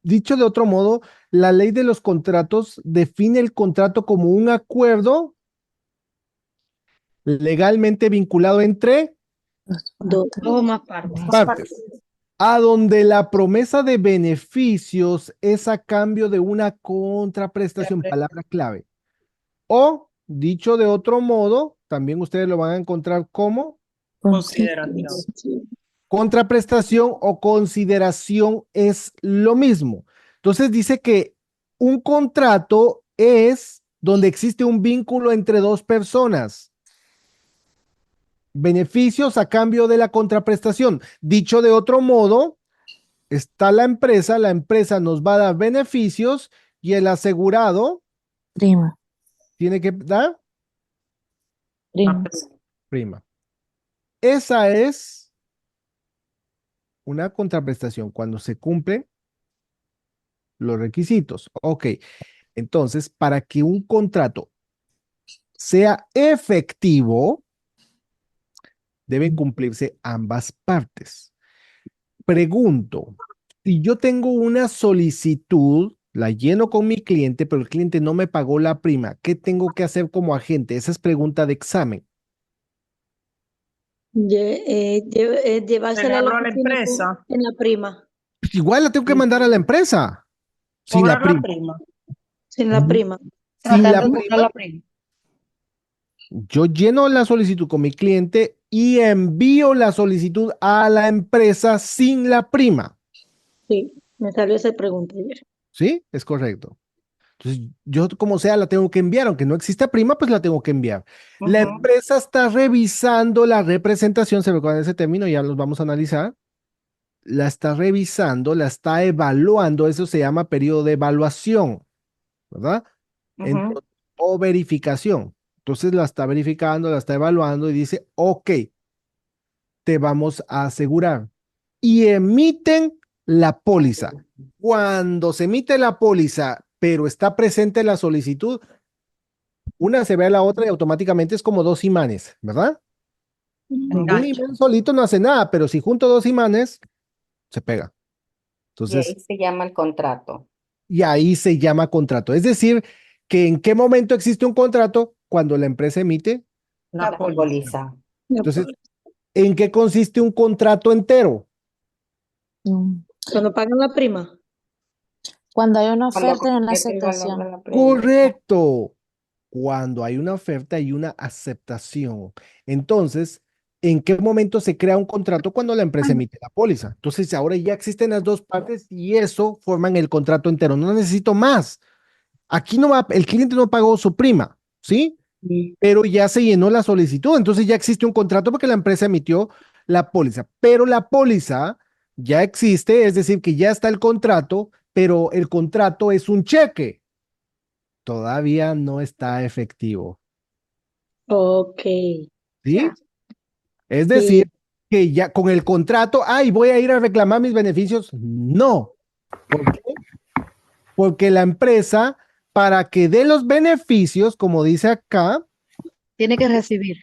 dicho de otro modo, la ley de los contratos define el contrato como un acuerdo legalmente vinculado entre Dos. Dos o más partes. Más partes, partes. a donde la promesa de beneficios es a cambio de una contraprestación, palabra clave. O, dicho de otro modo, también ustedes lo van a encontrar como Consideración. Sí. contraprestación o consideración es lo mismo. Entonces dice que un contrato es donde existe un vínculo entre dos personas. Beneficios a cambio de la contraprestación. Dicho de otro modo, está la empresa nos va a dar beneficios y el asegurado Prima, tiene que dar La prima. prima. prima. Esa es una contraprestación cuando se cumplen los requisitos. Ok, entonces, para que un contrato sea efectivo, deben cumplirse ambas partes. Pregunto, si yo tengo una solicitud la lleno con mi cliente, pero el cliente no me pagó la prima. ¿Qué tengo que hacer como agente? Esa es pregunta de examen. Llevársela a la Entregarlo a la oficina empresa, en la prima, Pues igual la tengo que mandar a la empresa, sin la cobrar la prima. prima. sin la prima. Sin la Tratando de buscar prima, la prima. yo lleno la solicitud con mi cliente y envío la solicitud a la empresa sin la prima. Sí, me salió esa pregunta ayer. ¿Sí? Es correcto. Entonces, yo como sea la tengo que enviar, aunque no exista prima, pues la tengo que enviar. La Ujú. empresa está revisando la representación, se recuerda ese término, ya los vamos a analizar. La está revisando, la está evaluando, eso se llama periodo de evaluación, ¿verdad? Ujú. Entonces, o verificación. Entonces la está verificando, la está evaluando y dice, ok, te vamos a asegurar. Y emiten la póliza. Cuando se emite la póliza, pero está presente la solicitud, una se ve a la otra y automáticamente es como dos imanes, ¿verdad? Un Engancha. imán solito no hace nada, pero si junto dos imanes, se pega. Y Entonces, ahí se llama el contrato. y ahí se llama contrato. Es decir, que en qué momento existe un contrato cuando la empresa emite. La La póliza. póliza. Entonces, ¿en qué consiste un contrato entero? Mm. Cuando pagan la prima. Cuando hay una Cuando oferta y una complete el valor de aceptación. la prima. Correcto. Cuando hay una oferta y una aceptación. Entonces, ¿en qué momento se crea un contrato? Cuando la empresa emite la póliza. Entonces, ahora ya existen las dos partes y eso forman el contrato entero. No necesito más. Aquí no va, el cliente no pagó su prima, ¿sí? Pero ya se llenó la solicitud. Entonces ya existe un contrato porque la empresa emitió la póliza. Pero la póliza ya existe, es decir, que ya está el contrato, pero el contrato es un cheque. Todavía no está efectivo, Ok. ¿sí? Es Sí. decir, que ya con el contrato, ay, voy a ir a reclamar mis beneficios. No. ¿Por qué? Porque la empresa, para que dé los beneficios, como dice acá, Tiene que recibir.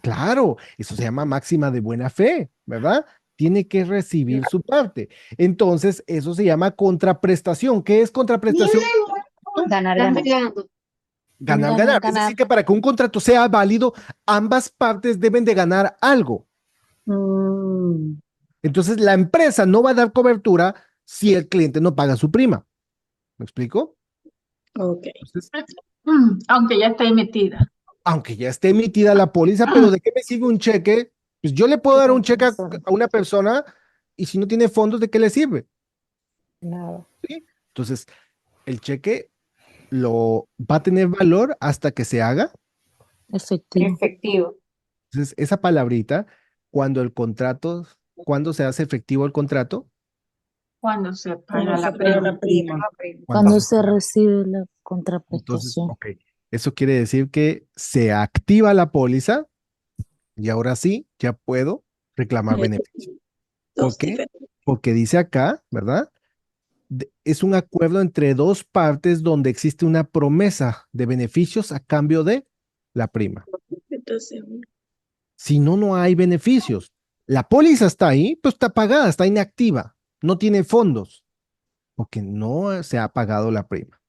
claro, eso se llama máxima de buena fe, ¿verdad? Tiene que recibir su parte. Entonces, eso se llama contraprestación. ¿Qué es contraprestación? Ganar, Están ganar. pegando. Ganar, Ganar, ganar. Es ganar. decir, que para que un contrato sea válido, ambas partes deben de ganar algo. Mm, Entonces, la empresa no va a dar cobertura si el cliente no paga su prima. ¿Me explico? ok. Entonces, Aunque ya está emitida. aunque ya esté emitida la póliza, pero ¿de qué me sirve un cheque? Pues yo le puedo dar un cheque a una persona y si no tiene fondos, ¿de qué le sirve? Nada. ¿Sí? Entonces, el cheque lo va a tener valor hasta que se haga. Efectivo. Efectivo. Entonces, esa palabrita, cuando el contrato, cuando se hace efectivo el contrato, Cuando se Cuando paga se la paga la prima. prima. Cuando se se paga. recibe la Entonces, contraprestación. ok, eso quiere decir que se activa la póliza y ahora sí, ya puedo reclamar beneficios. ¿Por Dos qué? diferentes. Porque dice acá, ¿verdad? Es un acuerdo entre dos partes donde existe una promesa de beneficios a cambio de la prima. Entonces, Si no, no hay beneficios. La póliza está ahí, pues está pagada, está inactiva, no tiene fondos, porque no se ha pagado la prima.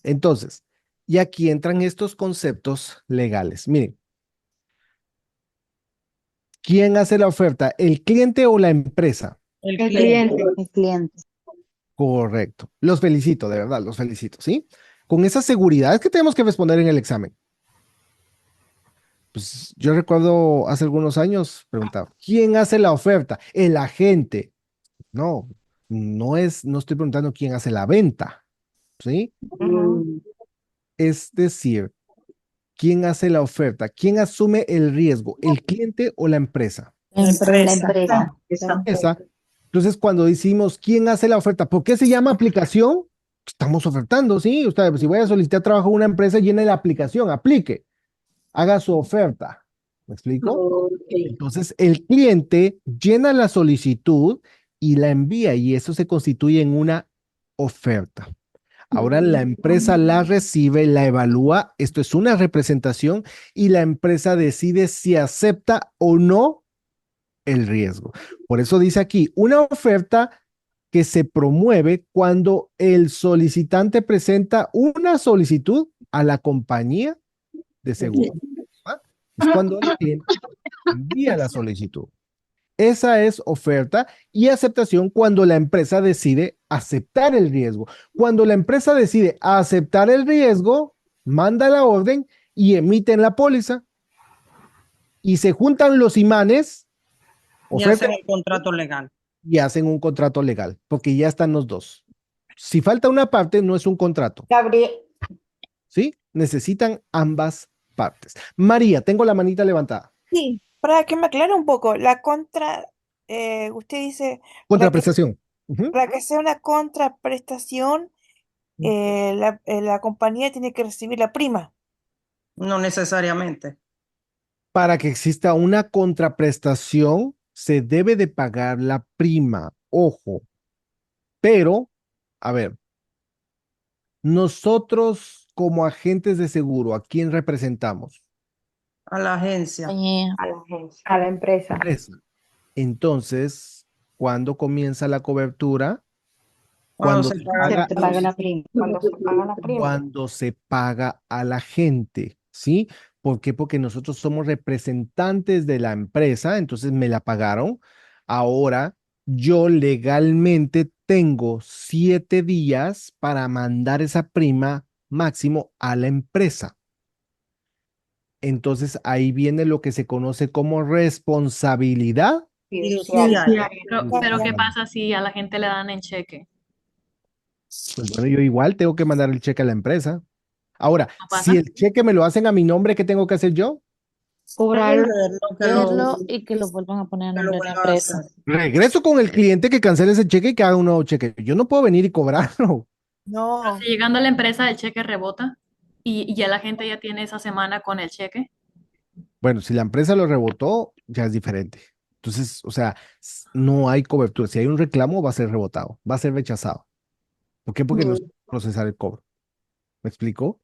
Entonces, y aquí entran estos conceptos legales. Miren, ¿quién hace la oferta? ¿El cliente o la empresa? El El cliente. cliente. El cliente. Correcto. Los felicito, de verdad, los felicito, ¿sí? Con esa seguridad es que tenemos que responder en el examen. Pues yo recuerdo hace algunos años preguntaba, ¿quién hace la oferta? El agente. No, no estoy preguntando quién hace la venta, ¿sí? Ujú. Es decir, ¿quién hace la oferta? ¿Quién asume el riesgo? ¿El cliente o la empresa? La Empresa. empresa. Esa. Entonces, cuando decimos quién hace la oferta, ¿por qué se llama aplicación? Estamos ofertando, ¿sí? Usted, si voy a solicitar trabajo a una empresa, llene la aplicación, aplique, haga su oferta. ¿Me explico? ok. Entonces, el cliente llena la solicitud y la envía y eso se constituye en una oferta. Ahora la empresa la recibe, la evalúa, esto es una representación y la empresa decide si acepta o no el riesgo. Por eso dice aquí, una oferta que se promueve cuando el solicitante presenta una solicitud a la compañía de seguro. ¿Ah? Es cuando el cliente envía la solicitud. Esa es oferta y aceptación cuando la empresa decide aceptar el riesgo. Cuando la empresa decide aceptar el riesgo, manda la orden y emiten la póliza. Y se juntan los imanes, Y oferta hacen el contrato legal. y hacen un contrato legal, porque ya están los dos. Si falta una parte, no es un contrato, Gabriel, ¿sí? Necesitan ambas partes. María, tengo la manita levantada. Sí, para que me aclare un poco, usted dice, Contraprestación. Ujú. para que sea una contraprestación, la compañía tiene que recibir la prima. No necesariamente. Para que exista una contraprestación, se debe de pagar la prima. Ojo, pero, a ver, nosotros como agentes de seguro, ¿a quién representamos? A la agencia. a la agencia, a la empresa. Empresa. Entonces, ¿cuándo comienza la cobertura? Cuando Cuando se se paga paga, Se paga la prima. Cuando se paga la prima. cuando se paga a la gente, ¿sí? ¿Por qué? Porque nosotros somos representantes de la empresa, entonces me la pagaron. Ahora yo legalmente tengo 7 días para mandar esa prima máximo a la empresa. Entonces ahí viene lo que se conoce como responsabilidad. fiduciaria. Pero ¿qué pasa si a la gente le dan en cheque? Pues bueno, yo igual tengo que mandar el cheque a la empresa. Ahora, ¿No pasa? si el cheque me lo hacen a mi nombre, ¿qué tengo que hacer yo? Cobrarlo, Que lo- verlo y que lo vuelvan a poner a que lo nombre de la vuelvan a empresa. hacer. Regreso con el cliente que cancele ese cheque y que haga un nuevo cheque. Yo no puedo venir y cobrarlo. No, Si llegando a la empresa el cheque rebota y ya la gente ya tiene esa semana con el cheque. Bueno, si la empresa lo rebotó, ya es diferente. Entonces, o sea, no hay cobertura. Si hay un reclamo, va a ser rebotado, va a ser rechazado. ¿Por qué? Porque no se puede procesar el cobro. ¿Me explico?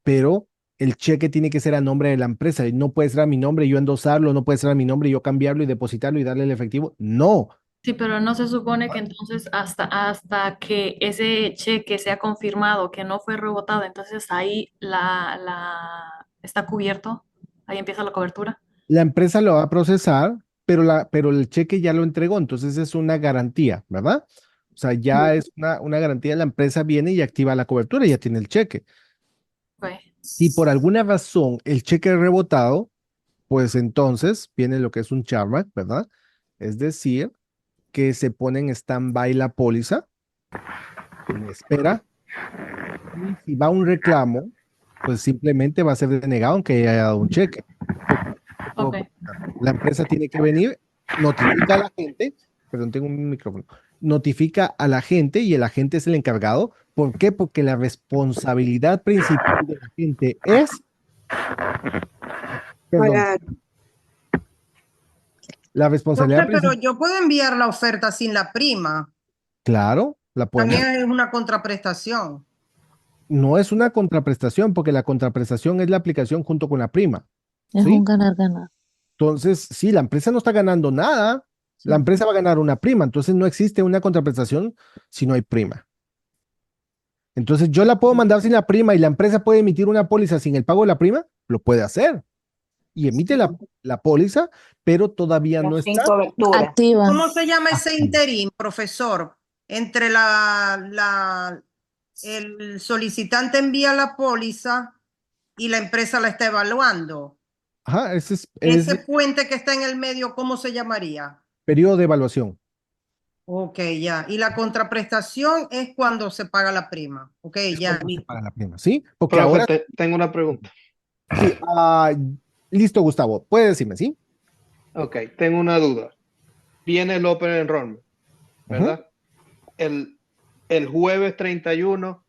Pero el cheque tiene que ser a nombre de la empresa y no puede ser a mi nombre y yo endosarlo, no puede ser a mi nombre y yo cambiarlo y depositarlo y darle el efectivo. No. Sí, pero no se supone que entonces hasta que ese cheque sea confirmado que no fue rebotado, entonces ahí está cubierto, ahí empieza la cobertura. La empresa lo va a procesar, pero el cheque ya lo entregó, entonces es una garantía, ¿verdad? O sea, ya es una garantía, la empresa viene y activa la cobertura y ya tiene el cheque. Ok. Si por alguna razón el cheque es rebotado, pues entonces viene lo que es un chargeback, ¿verdad? Es decir, que se pone en stand-by la póliza, en espera, y si va un reclamo, pues simplemente va a ser denegado aunque haya dado un cheque. Ok. La empresa tiene que venir, notifica a la gente, perdón, tengo un micrófono, notifica a la gente y el agente es el encargado. ¿Por qué? Porque la responsabilidad principal de la gente es, perdón, la responsabilidad Pero principal, yo puedo enviar la oferta sin la prima. claro, la podemos, También es una contraprestación. no es una contraprestación, porque la contraprestación es la aplicación junto con la prima, Es ¿sí? un ganar-ganar. Entonces, sí, la empresa no está ganando nada, la empresa va a ganar una prima, entonces no existe una contraprestación si no hay prima. Entonces, yo la puedo mandar sin la prima y la empresa puede emitir una póliza sin el pago de la prima, lo puede hacer. Y emite la póliza, pero todavía Pero no sin está. cobertura. Activa. ¿Cómo se llama ese interín, profesor? Entre el solicitante envía la póliza y la empresa la está evaluando. Ajá, ese es Ese puente que está en el medio, ¿cómo se llamaría? periodo de evaluación. Ok, ya. Y la contraprestación es cuando se paga la prima. Ok, ya. Cuando se paga la prima, ¿sí? Porque Profe, ahora, tengo una pregunta. sí, listo, Gustavo, puede decirme, ¿sí? Ok, tengo una duda. Viene el Open Enrollment, ¿verdad? El jueves 31,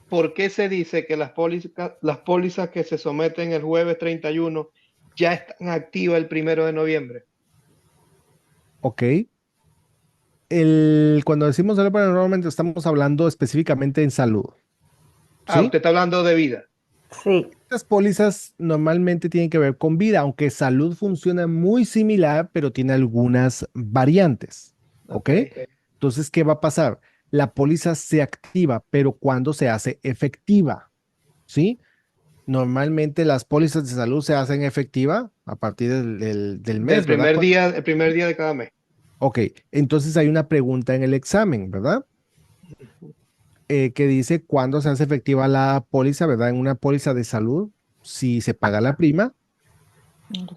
¿por qué se dice que las pólizas que se someten el jueves 31 ya están activas el 1 de noviembre? Ok. Cuando decimos el Open Enrollment, estamos hablando específicamente en salud. ¿Sí? Usted está hablando de vida. Sí. Estas pólizas normalmente tienen que ver con vida, aunque salud funciona muy similar, pero tiene algunas variantes. ¿ok? Entonces, ¿qué va a pasar? La póliza se activa, pero ¿cuándo se hace efectiva? ¿Sí? Normalmente las pólizas de salud se hacen efectiva a partir del mes, ¿verdad? El primer día de cada mes. Ok, entonces hay una pregunta en el examen, ¿verdad? Que dice cuándo se hace efectiva la póliza, ¿verdad? En una póliza de salud, si se paga la prima,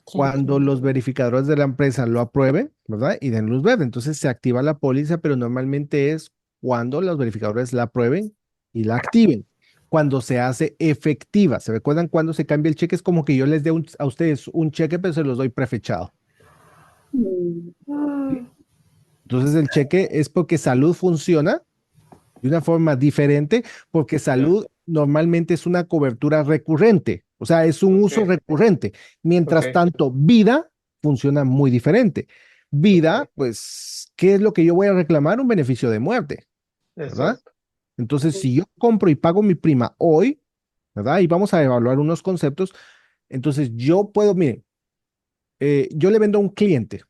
cuando los verificadores de la empresa lo aprueben, ¿verdad? Y den luz verde. Entonces se activa la póliza, pero normalmente es cuando los verificadores la aprueben y la activen. Cuando se hace efectiva. ¿Se recuerdan cuando se cambia el cheque? Es como que yo les dé a ustedes un cheque, pero se los doy prefechado. Entonces el cheque es porque salud funciona de una forma diferente, porque salud normalmente es una cobertura recurrente, o sea, es un uso recurrente. Mientras tanto, vida funciona muy diferente. Vida, pues, ¿qué es lo que yo voy a reclamar? Un beneficio de muerte, ¿verdad? Exacto. Entonces, si yo compro y pago mi prima hoy, ¿verdad? Y vamos a evaluar unos conceptos. Entonces, yo puedo, miren, yo le vendo a un cliente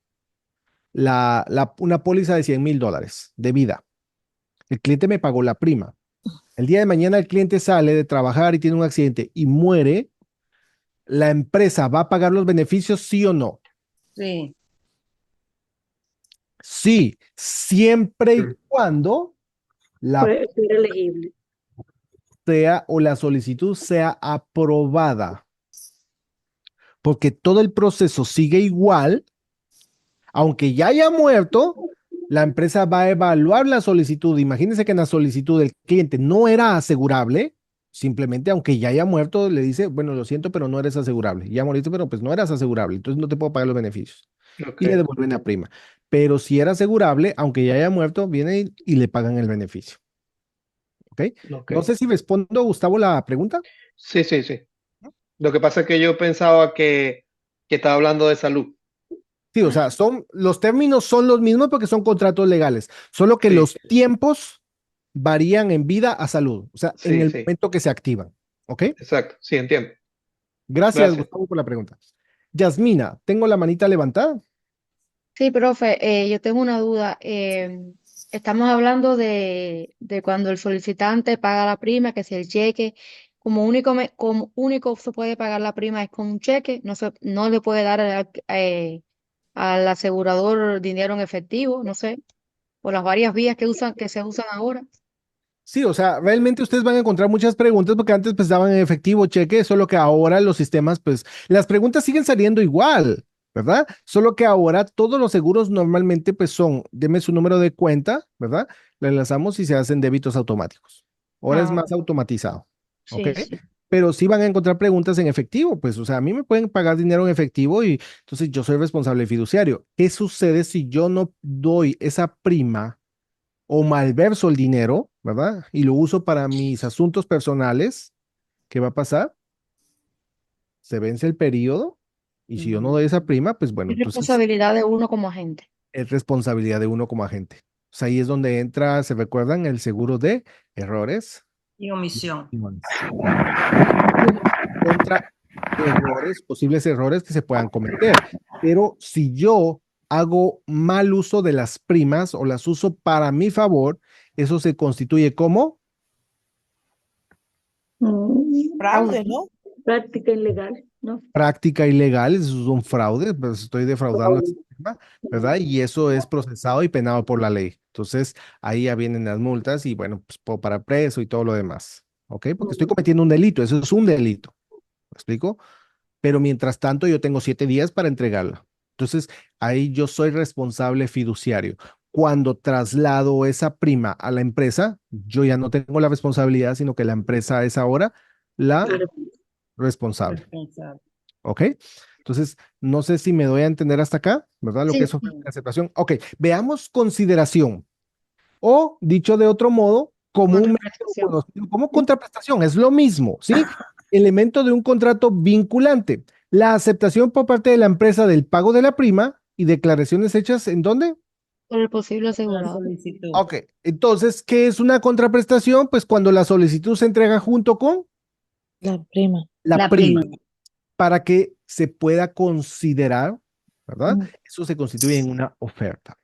una póliza de $100,000 de vida. El cliente me pagó la prima. El día de mañana el cliente sale de trabajar y tiene un accidente y muere. ¿La empresa va a pagar los beneficios, sí o no? Sí. Sí, siempre y cuando la Ser elegible. sea o la solicitud sea aprobada. Porque todo el proceso sigue igual, aunque ya haya muerto, la empresa va a evaluar la solicitud. Imagínense que en la solicitud del cliente no era asegurable, simplemente aunque ya haya muerto, le dice, bueno, lo siento, pero no eres asegurable. Ya moriste, pero pues no eras asegurable, entonces no te puedo pagar los beneficios. Y le devuelven la prima. Pero si era asegurable, aunque ya haya muerto, viene y le pagan el beneficio. ¿Ok? No sé si respondo, Gustavo, la pregunta. Sí, sí, sí. Lo que pasa es que yo pensaba que estaba hablando de salud. Sí, o sea, los términos son los mismos porque son contratos legales, solo que los tiempos varían en vida a salud, o sea, en Sí, el sí. momento que se activan. ¿Ok? Exacto, sí, entiendo. Gracias, Gracias. Gustavo, por la pregunta. Yasmina, tengo la manita levantada. Sí, profe, yo tengo una duda. Estamos hablando de cuando el solicitante paga la prima, que si el cheque, como único se puede pagar la prima es con un cheque, no le puede dar al asegurador dinero en efectivo, no sé, por las varias vías que se usan ahora. Sí, o sea, realmente ustedes van a encontrar muchas preguntas porque antes pues daban en efectivo cheque, solo que ahora los sistemas pues las preguntas siguen saliendo igual, ¿verdad? Solo que ahora todos los seguros normalmente pues son, deme su número de cuenta, ¿verdad? Le enlazamos y se hacen débitos automáticos. Ahora es Ah, más automatizado, ¿ok? sí, sí. Pero sí van a encontrar preguntas en efectivo, pues, o sea, a mí me pueden pagar dinero en efectivo y entonces yo soy responsable fiduciario. ¿Qué sucede si yo no doy esa prima o malverso el dinero, ¿verdad? Y lo uso para mis asuntos personales? ¿Qué va a pasar? Se vence el periodo y si yo no doy esa prima, pues bueno, Es entonces responsabilidad de uno como agente. es responsabilidad de uno como agente. O sea, ahí es donde entra, ¿se recuerdan? El seguro de errores Y omisión. y omisiones. Contra errores, posibles errores que se puedan cometer. Pero si yo hago mal uso de las primas o las uso para mi favor, eso se constituye como Fraude, ¿no? Práctica ilegal, ¿no? práctica ilegal, eso es un fraude, pues estoy defraudando al sistema, ¿verdad? Y eso es procesado y penado por la ley. Entonces, ahí ya vienen las multas y bueno, pues puedo parar preso y todo lo demás, ¿ok? Porque estoy cometiendo un delito, eso es un delito, ¿me explico? Pero mientras tanto yo tengo 7 días para entregarla. Entonces, ahí yo soy responsable fiduciario. Cuando traslado esa prima a la empresa, yo ya no tengo la responsabilidad, sino que la empresa es ahora la responsable. Responsable. ¿Ok? Entonces, no sé si me doy a entender hasta acá, ¿verdad? Lo que Sí, es oferta de aceptación. Ok, veamos consideración. O, dicho de otro modo, comúnmente contraprestación. conocido como contraprestación. Es lo mismo, ¿sí? Elemento de un contrato vinculante. La aceptación por parte de la empresa del pago de la prima y declaraciones hechas ¿en dónde? Por el posible La asegurado. solicitud. Ok, entonces, ¿qué es una contraprestación? Pues cuando la solicitud se entrega junto con La prima. la prima, para que se pueda considerar, ¿verdad? Eso se constituye en una oferta.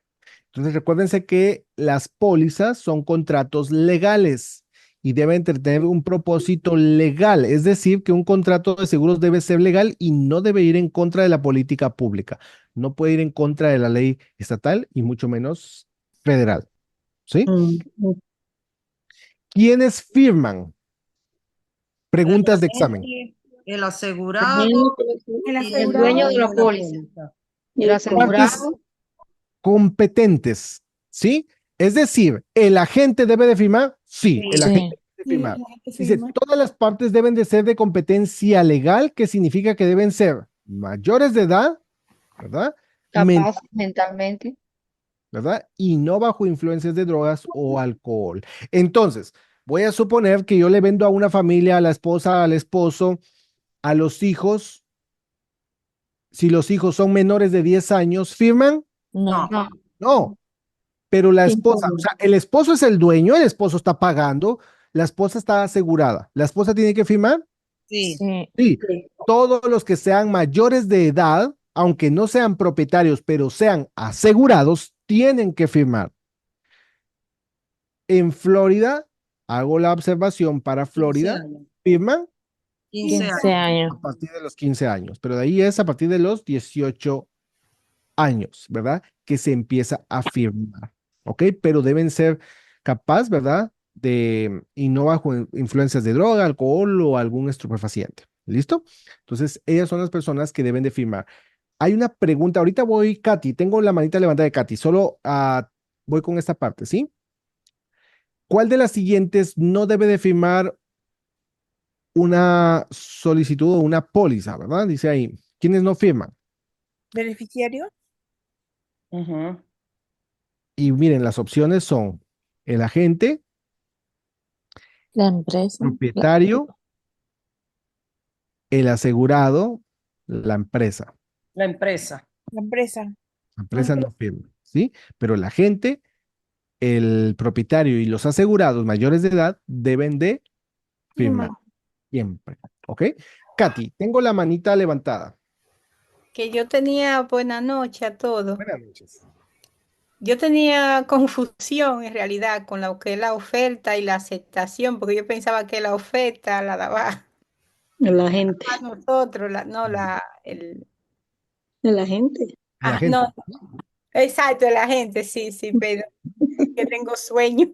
Entonces recuérdense que las pólizas son contratos legales y deben tener un propósito legal, es decir, que un contrato de seguros debe ser legal y no debe ir en contra de la política pública. No puede ir en contra de la ley estatal y mucho menos federal. ¿Sí? ¿Quiénes firman? Preguntas de examen. El asegurado El dueño de la póliza. El Partes asegurado. competentes, ¿sí? Es decir, ¿el agente debe de firmar? Sí, el Sí. agente debe de firmar. Dice, todas las partes deben de ser de competencia legal, que significa que deben ser mayores de edad, ¿verdad? Capaz mentalmente. ¿Verdad? Y no bajo influencias de drogas o alcohol. Entonces, voy a suponer que yo le vendo a una familia, a la esposa, al esposo, a los hijos. Si los hijos son menores de 10 años, ¿firman? No. No. No. Pero la esposa, o sea, el esposo es el dueño, el esposo está pagando, la esposa está asegurada. ¿La esposa tiene que firmar? Sí. Sí. Todos los que sean mayores de edad, aunque no sean propietarios, pero sean asegurados, tienen que firmar. En Florida, hago la observación para Florida, firman 15 años. a partir de los 15 años, pero de ahí es a partir de los 18 años, ¿verdad? Que se empieza a firmar, ¿ok? Pero deben ser capaz, ¿verdad? Y no bajo influencias de droga, alcohol o algún estupefaciente. ¿Listo? Entonces, ellas son las personas que deben de firmar. Hay una pregunta, ahorita voy, Katy, tengo la manita levantada de Katy, solo voy con esta parte, ¿sí? ¿Cuál de las siguientes no debe de firmar una solicitud o una póliza, ¿verdad? Dice ahí, ¿quiénes no firman? ¿Beneficiario? Y miren, las opciones son el agente, La empresa. propietario, el asegurado, la empresa. La empresa. La empresa. La empresa no firma, ¿sí? Pero el agente, el propietario y los asegurados mayores de edad deben de firmar siempre, ¿ok? Katy, tengo la manita levantada. Que yo tenía buena noche a todos. Buenas noches. Yo tenía confusión en realidad con lo que es la oferta y la aceptación, porque yo pensaba que la oferta la daba La gente. a nosotros, La gente. La Ah, gente. no, exacto, la gente, sí, pero que tengo sueño.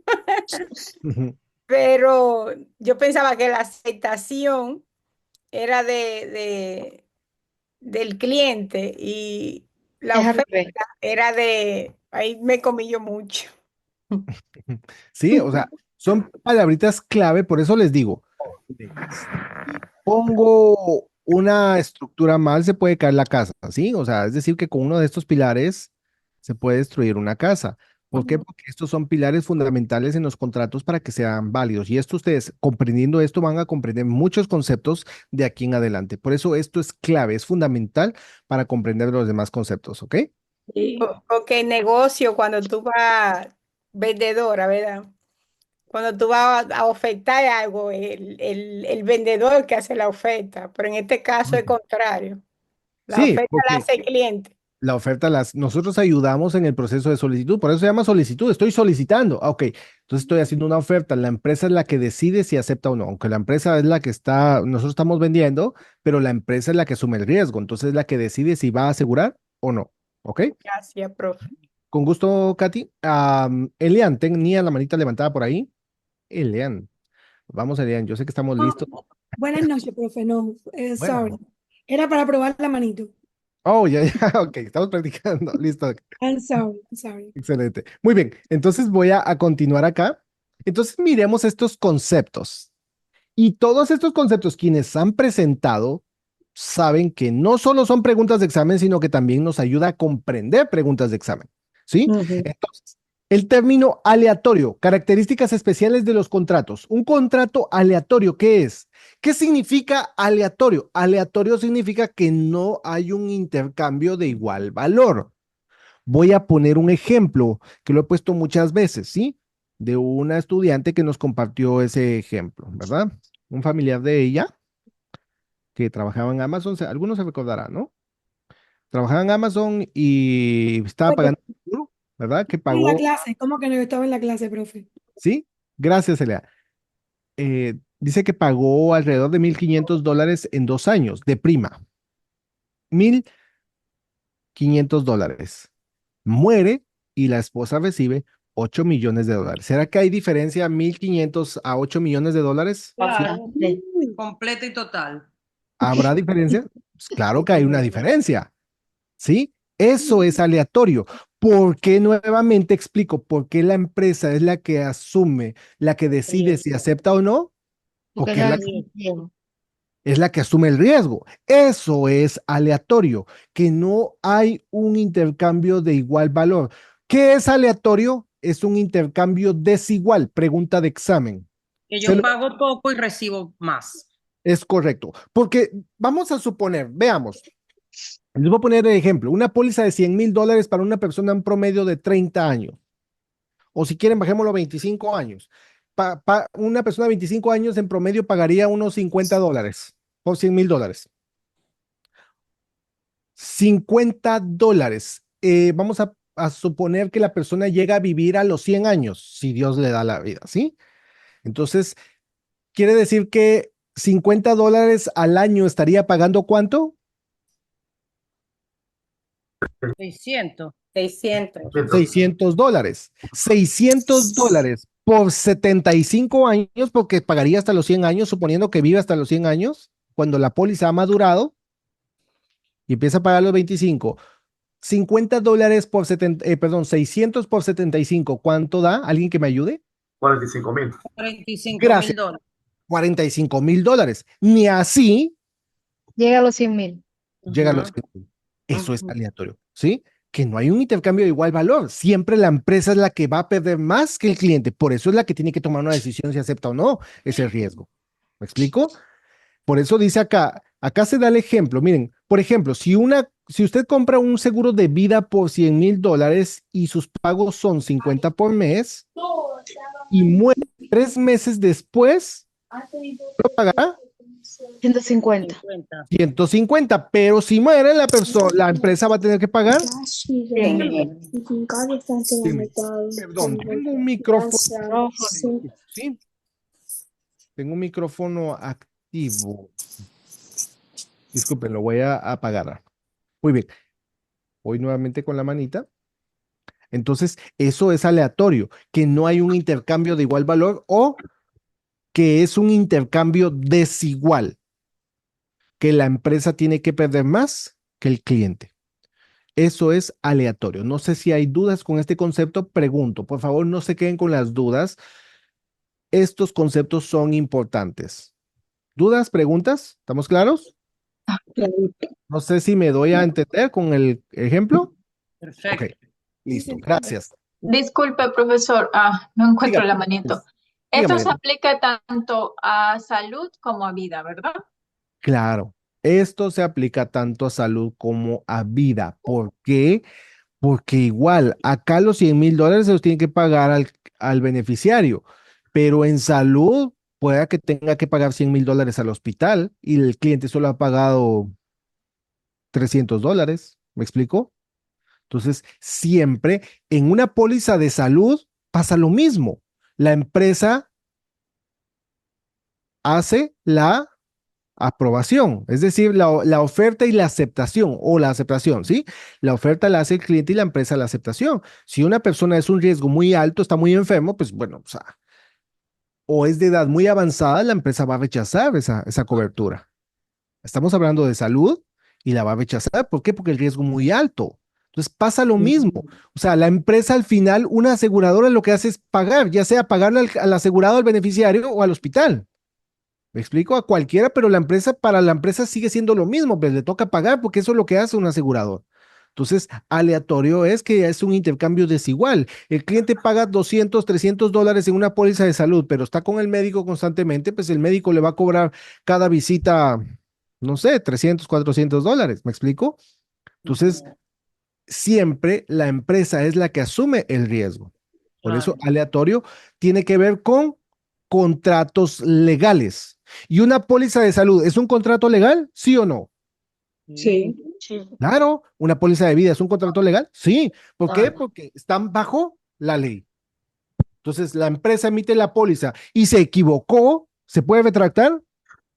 Pero yo pensaba que la aceptación era del cliente y la Es al oferta revés. era ahí me comí yo mucho. Sí, o sea, son palabritas clave, por eso les digo, pongo una estructura mal, se puede caer la casa, ¿sí? O sea, es decir, que con uno de estos pilares se puede destruir una casa. ¿Por qué? Porque estos son pilares fundamentales en los contratos para que sean válidos. Y esto ustedes, comprendiendo esto, van a comprender muchos conceptos de aquí en adelante. Por eso esto es clave, es fundamental para comprender los demás conceptos, ¿ok? Porque el negocio, cuando tú vas vendedora, ¿verdad? Cuando tú vas a ofertar algo, el vendedor que hace la oferta, pero en este caso es contrario. La Sí, oferta la porque hace el cliente. la oferta, nosotros ayudamos en el proceso de solicitud, por eso se llama solicitud, estoy solicitando. Ok, entonces estoy haciendo una oferta, la empresa es la que decide si acepta o no, aunque la empresa es la que nosotros estamos vendiendo, pero la empresa es la que asume el riesgo, entonces es la que decide si va a asegurar o no. Ok, Gracias, profe. con gusto, Katy. Elian, tenía la manita levantada por ahí. Elian, vamos, Elian, yo sé que estamos listos. Buenas noches, profe. No, Buenas sorry. noches. Era para probar la manito. Oh, ya, ok, estamos practicando, listo. I'm sorry, I'm sorry. Excelente. Muy bien, entonces voy a continuar acá. Entonces miremos estos conceptos. Y todos estos conceptos, quienes han presentado, saben que no solo son preguntas de examen, sino que también nos ayuda a comprender preguntas de examen. ¿Sí? Entonces, el término aleatorio, características especiales de los contratos. Un contrato aleatorio, ¿qué es? ¿Qué significa aleatorio? Aleatorio significa que no hay un intercambio de igual valor. Voy a poner un ejemplo que lo he puesto muchas veces, ¿sí? De una estudiante que nos compartió ese ejemplo, ¿verdad? Un familiar de ella que trabajaba en Amazon, algunos se recordarán, ¿no? Trabajaba en Amazon y estaba pagando seguro. ¿verdad? Que En la pagó, clase, ¿cómo que no? Yo estaba en la clase, profe. ¿sí? Gracias, Elia. Dice que pagó alrededor de $1,500 en 2 años de prima. $1,500. Muere y la esposa recibe $8 millones. ¿Será que hay diferencia 1,500 a $8 millones? Claro, Bastante. completa y total. ¿Habrá diferencia? Pues claro que hay una diferencia, ¿sí? Eso es aleatorio. ¿Por qué? Nuevamente explico, ¿por qué la empresa es la que asume, la que decide si acepta o no? Porque Porque es es la que asume el riesgo. Eso es aleatorio, que no hay un intercambio de igual valor. ¿Qué es aleatorio? Es un intercambio desigual. Pregunta de examen. Que Se yo lo- pago poco y recibo más. Es correcto, porque vamos a suponer, veamos, les voy a poner el ejemplo, una póliza de $100,000 para una persona en promedio de 30 años, o si quieren, bajémoslo a 25 años. Una persona de 25 años en promedio pagaría unos $50 por $100,000. $50. Vamos a suponer que la persona llega a vivir a los 100 años, si Dios le da la vida, ¿sí? Entonces, quiere decir que $50 al año estaría pagando ¿cuánto? 600. 600. $600. $600 por 75 años, porque pagaría hasta los 100 años, suponiendo que vive hasta los 100 años, cuando la póliza ha madurado y empieza a pagar los 25. $50 por 70, perdón, 600 por 75, ¿cuánto da? ¿Alguien que me ayude? 45,000. 45 Gracias. mil dólares. $45,000. Ni así Llega a los 100,000. llega a los 100,000. Eso es aleatorio, ¿sí? Que no hay un intercambio de igual valor. Siempre la empresa es la que va a perder más que el cliente. Por eso es la que tiene que tomar una decisión si acepta o no ese riesgo. ¿Me explico? Por eso dice acá se da el ejemplo. Miren, por ejemplo, si usted compra un seguro de vida por $100,000 y sus pagos son 50 por mes y muere 3 meses después, ¿lo pagará? 150. 150, pero si muere la empresa va a tener que pagar. Perdón, tengo un micrófono. Sí, tengo un micrófono activo. Disculpen, lo voy a apagar. Muy bien. Voy nuevamente con la manita. Entonces, eso es aleatorio, que no hay un intercambio de igual valor o que es un intercambio desigual, que la empresa tiene que perder más que el cliente. Eso es aleatorio. No sé si hay dudas con este concepto, pregunto. Por favor, no se queden con las dudas. Estos conceptos son importantes. ¿Dudas, preguntas? ¿Estamos claros? No sé si me doy a entender con el ejemplo. Perfecto. Ok, listo, gracias. Disculpe, profesor, no encuentro Dígame. la manito. Dígame. Esto se aplica tanto a salud como a vida, ¿verdad? Claro, esto se aplica tanto a salud como a vida. ¿Por qué? Porque igual, acá los $100,000 se los tiene que pagar al beneficiario, pero en salud pueda que tenga que pagar $100,000 al hospital y el cliente solo ha pagado $300. ¿Me explico? Entonces, siempre en una póliza de salud pasa lo mismo. La empresa hace la aprobación, es decir, la oferta y la aceptación, o la aceptación, ¿sí? La oferta la hace el cliente y la empresa la aceptación. Si una persona es un riesgo muy alto, está muy enfermo, pues bueno, o es de edad muy avanzada, la empresa va a rechazar esa cobertura. Estamos hablando de salud y la va a rechazar. ¿Por qué? Porque el riesgo es muy alto. Entonces pasa lo mismo. O sea, la empresa al final, una aseguradora lo que hace es pagar, ya sea pagarle al asegurado, al beneficiario o al hospital. ¿Me explico? A cualquiera, pero para la empresa sigue siendo lo mismo, pues le toca pagar porque eso es lo que hace un asegurador. Entonces, aleatorio es que es un intercambio desigual. El cliente paga 200, $300 en una póliza de salud, pero está con el médico constantemente, pues el médico le va a cobrar cada visita, no sé, $300, $400. ¿Me explico? Entonces, siempre la empresa es la que asume el riesgo. Por eso, aleatorio tiene que ver con contratos legales. ¿Y una póliza de salud es un contrato legal? ¿Sí o no? Sí. Sí. Claro, una póliza de vida es un contrato legal. Sí. ¿Por qué? Ah, Porque están bajo la ley. Entonces, la empresa emite la póliza y se equivocó, ¿se puede retractar?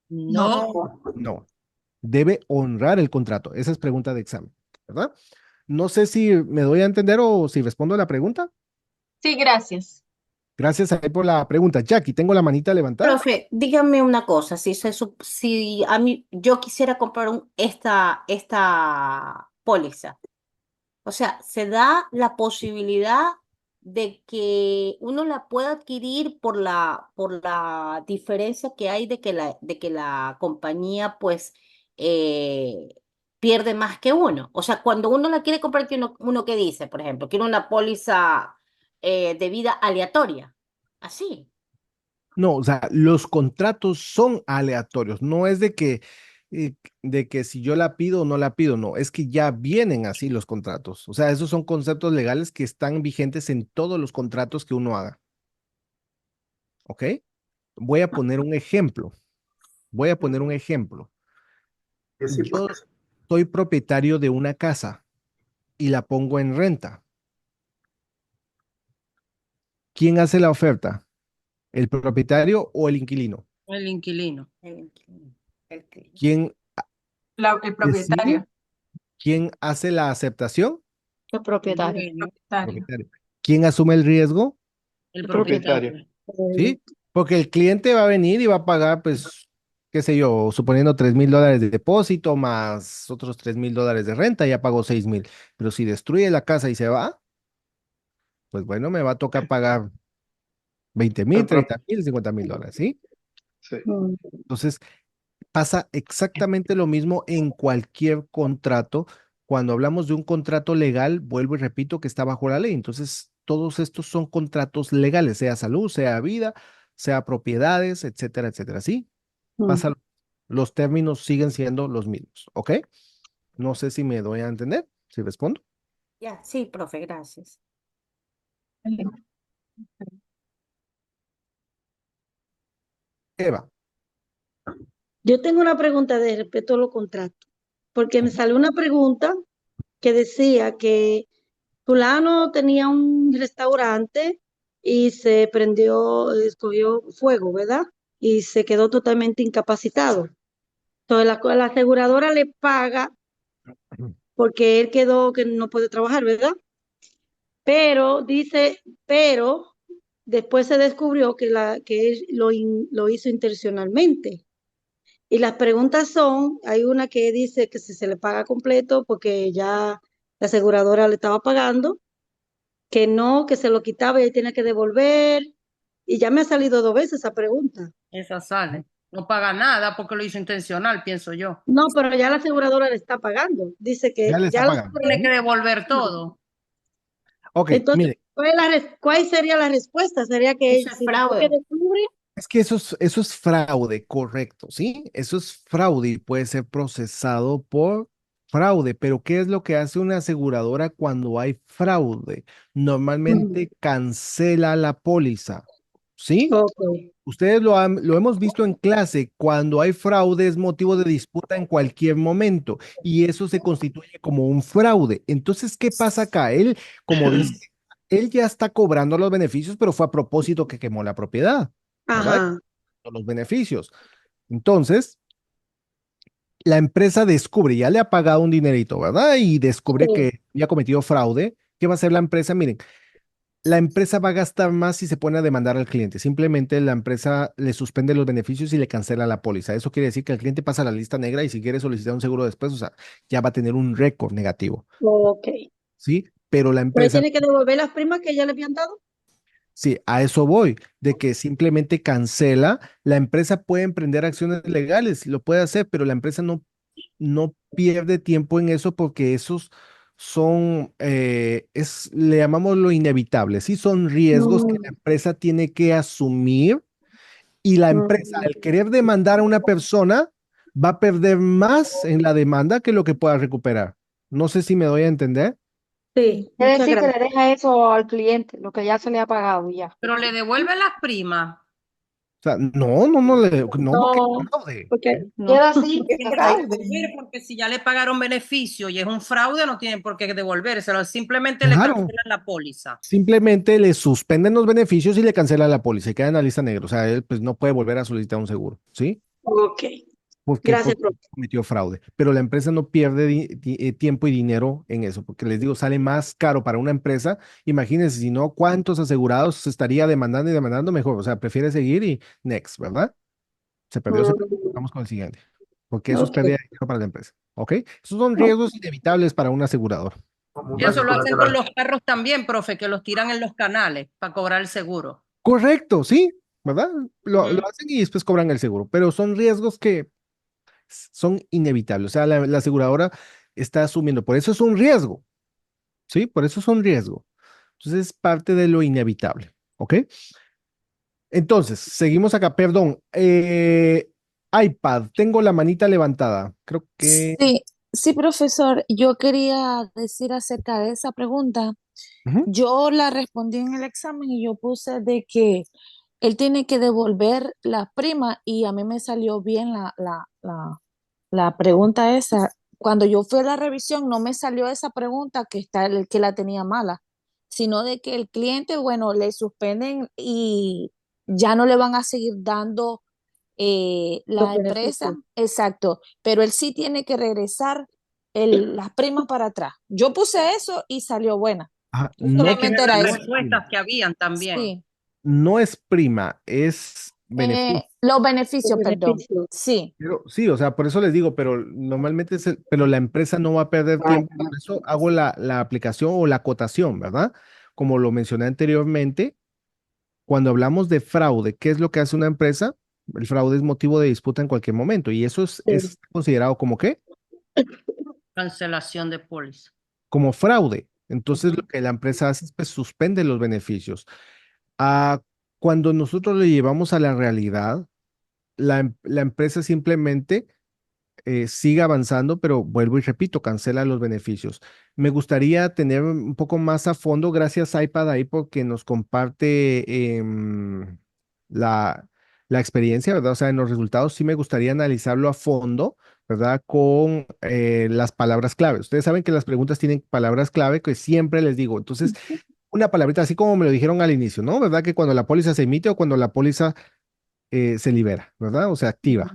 No. No. Debe honrar el contrato. Esa es pregunta de examen, ¿verdad? No sé si me doy a entender o si respondo a la pregunta. Sí, gracias. Gracias ahí por la pregunta. Jackie, tengo la manita levantada. Profe, dígame una cosa, si a mí yo quisiera comprar esta póliza, o sea, ¿se da la posibilidad de que uno la pueda adquirir por la diferencia que hay de que la compañía pues eh, pierde más que uno? O sea, cuando uno la quiere comprar, que uno que dice, por ejemplo, quiero una póliza de vida aleatoria, así. No, o sea, los contratos son aleatorios. No es de que si yo la pido o no la pido, no, es que ya vienen así los contratos. O sea, esos son conceptos legales que están vigentes en todos los contratos que uno haga. ¿Ok? Voy a poner un ejemplo. Voy a poner un ejemplo. Yo soy propietario de una casa y la pongo en renta. ¿Quién hace la oferta? ¿El propietario o el inquilino? El inquilino. ¿Quién El decide? propietario. ¿Quién hace la aceptación? El propietario. Propietario. Propietario. ¿Quién asume el riesgo? El Propietario. propietario. ¿Sí? Porque el cliente va a venir y va a pagar, pues, qué sé yo, suponiendo $3,000 de depósito más otros $3,000 de renta, ya pagó 6,000. Pero si destruye la casa y se va, pues bueno, me va a tocar pagar 20,000, El pro- 30,000, $50,000, ¿sí? sí. Entonces, pasa exactamente lo mismo en cualquier contrato. Cuando hablamos de un contrato legal, vuelvo y repito que está bajo la ley. Entonces, todos estos son contratos legales, sea salud, sea vida, sea propiedades, etcétera, etcétera. ¿Sí? Pasa, los términos siguen siendo los mismos, ¿ok? No sé si me doy a entender, si respondo. Ya, sí, profe, gracias. Eva, Yo tengo una pregunta de respecto a los contratos, porque me salió una pregunta que decía que fulano tenía un restaurante y se prendió, escogió fuego, ¿verdad? Y se quedó totalmente incapacitado. Entonces la aseguradora le paga porque él quedó que no puede trabajar, ¿verdad? Pero dice, pero después se descubrió que él lo hizo intencionalmente. Y las preguntas son, hay una que dice que si se le paga completo porque ya la aseguradora le estaba pagando, que no, que se lo quitaba y él tiene que devolver. Y ya me ha salido 2 veces esa pregunta. Esa sale. No paga nada porque lo hizo intencional, pienso yo. No, pero ya la aseguradora le está pagando. Dice que ya le está ya la pagando. Tiene que aseguradora. devolver todo. Ok, Entonces, mire, ¿cuál sería la respuesta? Sería que Eso es si después que fraude. descubre, es que eso es fraude, correcto, ¿sí? Eso es fraude y puede ser procesado por fraude, pero ¿qué es lo que hace una aseguradora cuando hay fraude? Normalmente cancela la póliza, ¿sí? ok. Ustedes lo hemos visto en clase, cuando hay fraude es motivo de disputa en cualquier momento y eso se constituye como un fraude. Entonces, ¿qué pasa acá? Él, como dice, él ya está cobrando los beneficios, pero fue a propósito que quemó la propiedad, ¿verdad? Ajá. Los beneficios. Entonces, la empresa descubre, ya le ha pagado un dinerito, ¿verdad? Y descubre Sí. que ya ha cometido fraude. ¿Qué va a hacer la empresa? Miren, la empresa va a gastar más si se pone a demandar al cliente. Simplemente la empresa le suspende los beneficios y le cancela la póliza. Eso quiere decir que el cliente pasa a la lista negra y si quiere solicitar un seguro después, o sea, ya va a tener un récord negativo, Ok. ¿sí? Pero la Pero él empresa, tiene que devolver las primas que ya le habían dado. sí, a eso voy, de que simplemente cancela. La empresa puede emprender acciones legales, lo puede hacer, pero la empresa no pierde tiempo en eso porque esos son, le llamamos lo inevitable, ¿sí? Son riesgos que la Mm, empresa tiene que asumir y la empresa, mm. al querer demandar a una persona, va a perder más en la demanda que lo que pueda recuperar. No sé si me doy a entender. Sí, Quiere muchas decir que gracias. le deja eso al cliente, lo que ya se le ha pagado y ya. Pero le devuelve las primas. O sea, no, porque No, es fraude. porque No. queda así, Tienen es que fraude. devolver, porque si ya le pagaron beneficio y es un fraude, no tienen por qué devolvérselo, simplemente le Claro, cancelan la póliza. simplemente le suspenden los beneficios y le cancelan la póliza y queda en la lista negra. O sea, él pues no puede volver a solicitar un seguro, ¿sí? Ok, Porque gracias, profe. cometió fraude. Pero la empresa no pierde tiempo y dinero en eso, porque les digo, sale más caro para una empresa. Imagínense, si no, ¿cuántos asegurados se estaría demandando y demandando mejor? O sea, prefiere seguir y next, ¿verdad? Se perdió, vamos con el siguiente. Porque eso es Ok. pérdida de dinero para la empresa. ¿Ok? Esos son riesgos inevitables para un asegurador. Y eso lo hacen con los carros también, profe, que los tiran en los canales para cobrar el seguro. Correcto, sí, ¿verdad? Lo Ujú. hacen y después cobran el seguro, pero son riesgos que son inevitables. O sea, la aseguradora está asumiendo, por eso es un riesgo, ¿sí? Por eso es un riesgo. Entonces es parte de lo inevitable, ¿ok? Entonces, seguimos acá, perdón. iPad, tengo la manita levantada. Creo que... Sí, sí, profesor, yo quería decir acerca de esa pregunta. Ujú. Yo la respondí en el examen y yo puse de que él tiene que devolver la prima y a mí me salió bien la pregunta esa. Cuando yo fui a la revisión no me salió esa pregunta que está el que la tenía mala, sino de que el cliente, bueno, le suspenden y ya no le van a seguir dando Los la empresa, beneficios. exacto, pero él sí tiene que regresar las primas para atrás. Yo puse eso y salió buena. No, Solamente era Las eso. respuestas que habían también. Sí. no es prima, es beneficio. Los Los beneficios, perdón. beneficios. Sí. Pero, sí, o sea, por eso les digo, pero normalmente pero la empresa no va a perder tiempo, por eso hago la aplicación o la acotación, ¿verdad? Como lo mencioné anteriormente, cuando hablamos de fraude, ¿qué es lo que hace una empresa? El fraude es motivo de disputa en cualquier momento y eso es considerado como qué? Cancelación de póliza. Como fraude. Entonces lo que la empresa hace es pues, suspende los beneficios. Ah, cuando nosotros lo llevamos a la realidad, la empresa simplemente sigue avanzando, pero vuelvo y repito, cancela los beneficios. Me gustaría tener un poco más a fondo, gracias a iPad ahí, porque nos comparte la, la experiencia, ¿verdad? O sea, en los resultados sí me gustaría analizarlo a fondo, ¿verdad? Con las palabras clave. Ustedes saben que las preguntas tienen palabras clave que siempre les digo. Entonces, una palabrita así como me lo dijeron al inicio, ¿no? ¿Verdad? Que cuando la póliza se emite o cuando la póliza se libera, ¿verdad? O se activa.